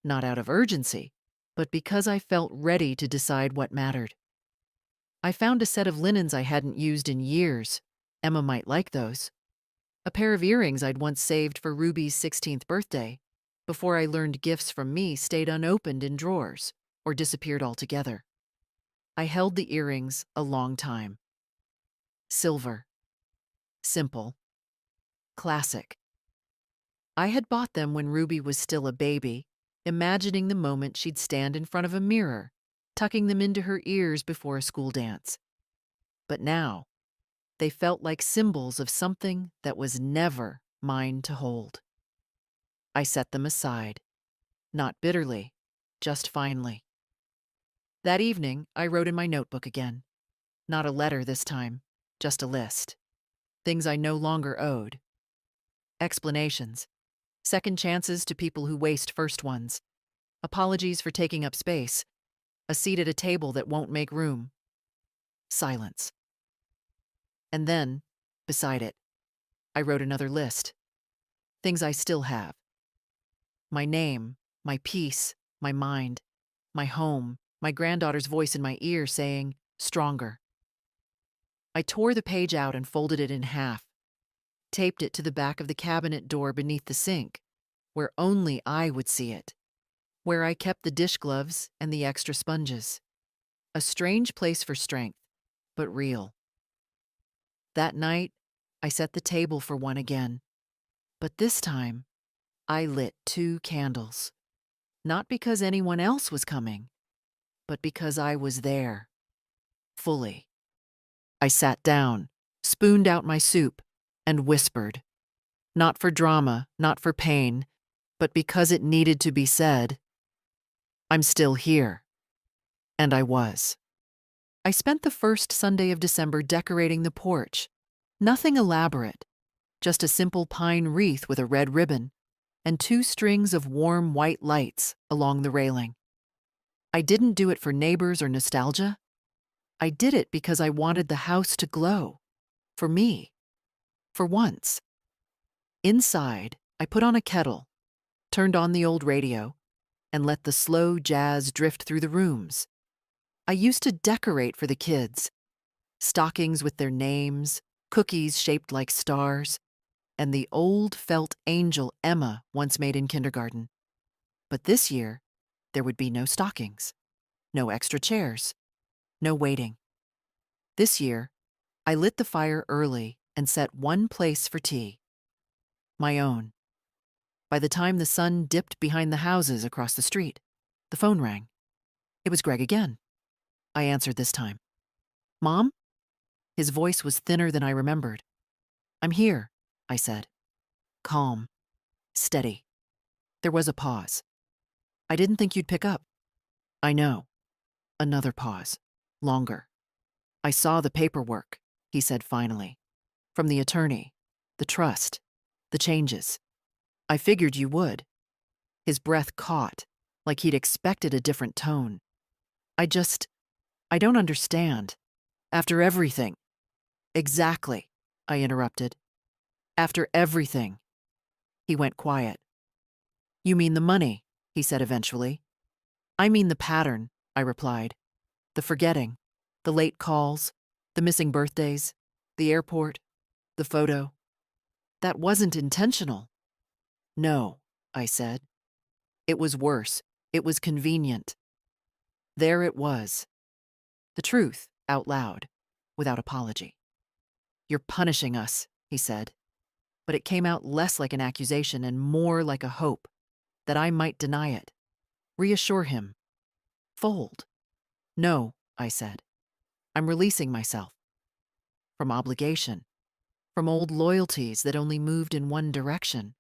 Not out of urgency, but because I felt ready to decide what mattered. I found a set of linens I hadn't used in years. Emma might like those. A pair of earrings I'd once saved for Ruby's 16th birthday, before I learned gifts from me stayed unopened in drawers or disappeared altogether. I held the earrings a long time. Silver. Simple. Classic. I had bought them when Ruby was still a baby, imagining the moment she'd stand in front of a mirror, tucking them into her ears before a school dance. But now, they felt like symbols of something that was never mine to hold. I set them aside, not bitterly, just finally. That evening, I wrote in my notebook again. Not a letter this time, just a list. Things I no longer owed. Explanations. Second chances to people who waste first ones. Apologies for taking up space. A seat at a table that won't make room. Silence. And then, beside it, I wrote another list. Things I still have. My name, my peace, my mind, my home, my granddaughter's voice in my ear saying, "Stronger." I tore the page out and folded it in half, taped it to the back of the cabinet door beneath the sink, where only I would see it, where I kept the dish gloves and the extra sponges. A strange place for strength, but real. That night, I set the table for one again, but this time, I lit 2 candles. Not because anyone else was coming, but because I was there. Fully. I sat down, spooned out my soup, and whispered. Not for drama, not for pain, but because it needed to be said. I'm still here. And I was. I spent the first Sunday of December decorating the porch. Nothing elaborate, just a simple pine wreath with a red ribbon and 2 strings of warm white lights along the railing. I didn't do it for neighbors or nostalgia. I did it because I wanted the house to glow. For me. For once. Inside, I put on a kettle, turned on the old radio, and let the slow jazz drift through the rooms. I used to decorate for the kids. Stockings with their names, cookies shaped like stars, and the old felt angel Emma once made in kindergarten. But this year, there would be no stockings, no extra chairs, no waiting. This year, I lit the fire early and set one place for tea. My own. By the time the sun dipped behind the houses across the street, the phone rang. It was Greg again. I answered this time. "Mom?" His voice was thinner than I remembered. "I'm here," I said. Calm. Steady. There was a pause. "I didn't think you'd pick up." "I know." Another pause. Longer. "I saw the paperwork," he said finally. "From the attorney, the trust, the changes. I figured you would." His breath caught, like he'd expected a different tone. I don't understand. After everything." "Exactly," I interrupted. "After everything." He went quiet. "You mean the money," he said eventually. "I mean the pattern," I replied. "The forgetting, the late calls, the missing birthdays, the airport, the photo. That wasn't intentional." "No," I said. "It was worse. It was convenient." There it was. The truth, out loud, without apology. "You're punishing us," he said. But it came out less like an accusation and more like a hope that I might deny it. Reassure him. Fold. "No," I said. "I'm releasing myself. From obligation. From old loyalties that only moved in one direction.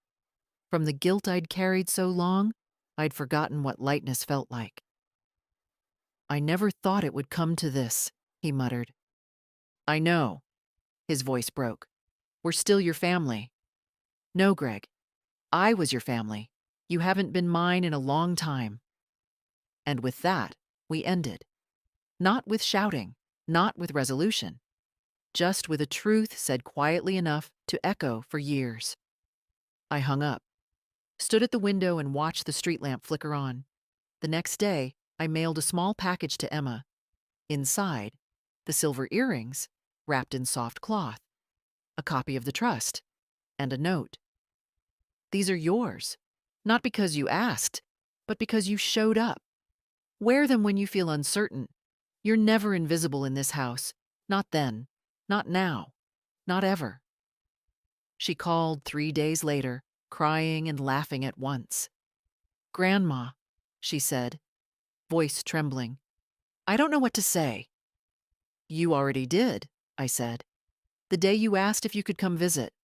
From the guilt I'd carried so long, I'd forgotten what lightness felt like." "I never thought it would come to this," he muttered. "I know." His voice broke. "We're still your family." "No, Greg. I was your family. You haven't been mine in a long time." And with that, we ended. Not with shouting, not with resolution. Just with a truth said quietly enough to echo for years. I hung up, stood at the window and watched the street lamp flicker on. The next day, I mailed a small package to Emma. Inside, the silver earrings, wrapped in soft cloth, a copy of the trust, and a note. "These are yours, not because you asked, but because you showed up. Wear them when you feel uncertain. You're never invisible in this house. Not then, not now, not ever." She called 3 days later, crying and laughing at once. "Grandma," she said, voice trembling, "I don't know what to say." "You already did," I said. "The day you asked if you could come visit.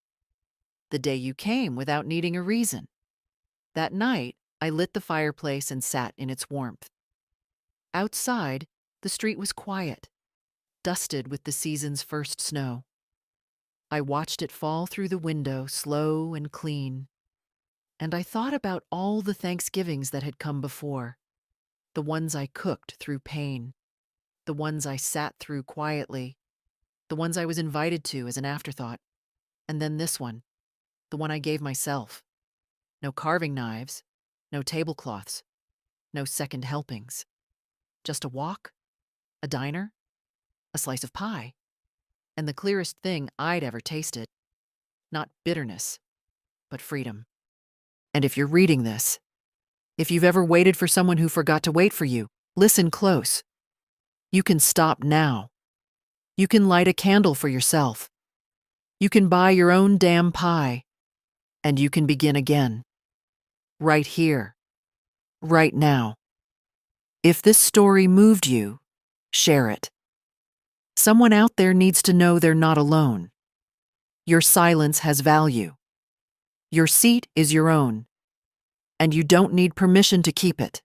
The day you came without needing a reason. That night, I lit the fireplace and sat in its warmth. Outside, the street was quiet, dusted with the season's first snow. I watched it fall through the window, slow and clean. And I thought about all the Thanksgivings that had come before. The ones I cooked through pain. The ones I sat through quietly. The ones I was invited to as an afterthought. And then this one, the one I gave myself. No carving knives, no tablecloths, no second helpings. Just a walk, a diner, a slice of pie, and the clearest thing I'd ever tasted. Not bitterness, but freedom. And if you're reading this, if you've ever waited for someone who forgot to wait for you, listen close. You can stop now. You can light a candle for yourself. You can buy your own damn pie. And you can begin again. Right here. Right now. If this story moved you, share it. Someone out there needs to know they're not alone. Your silence has value. Your seat is your own, and you don't need permission to keep it.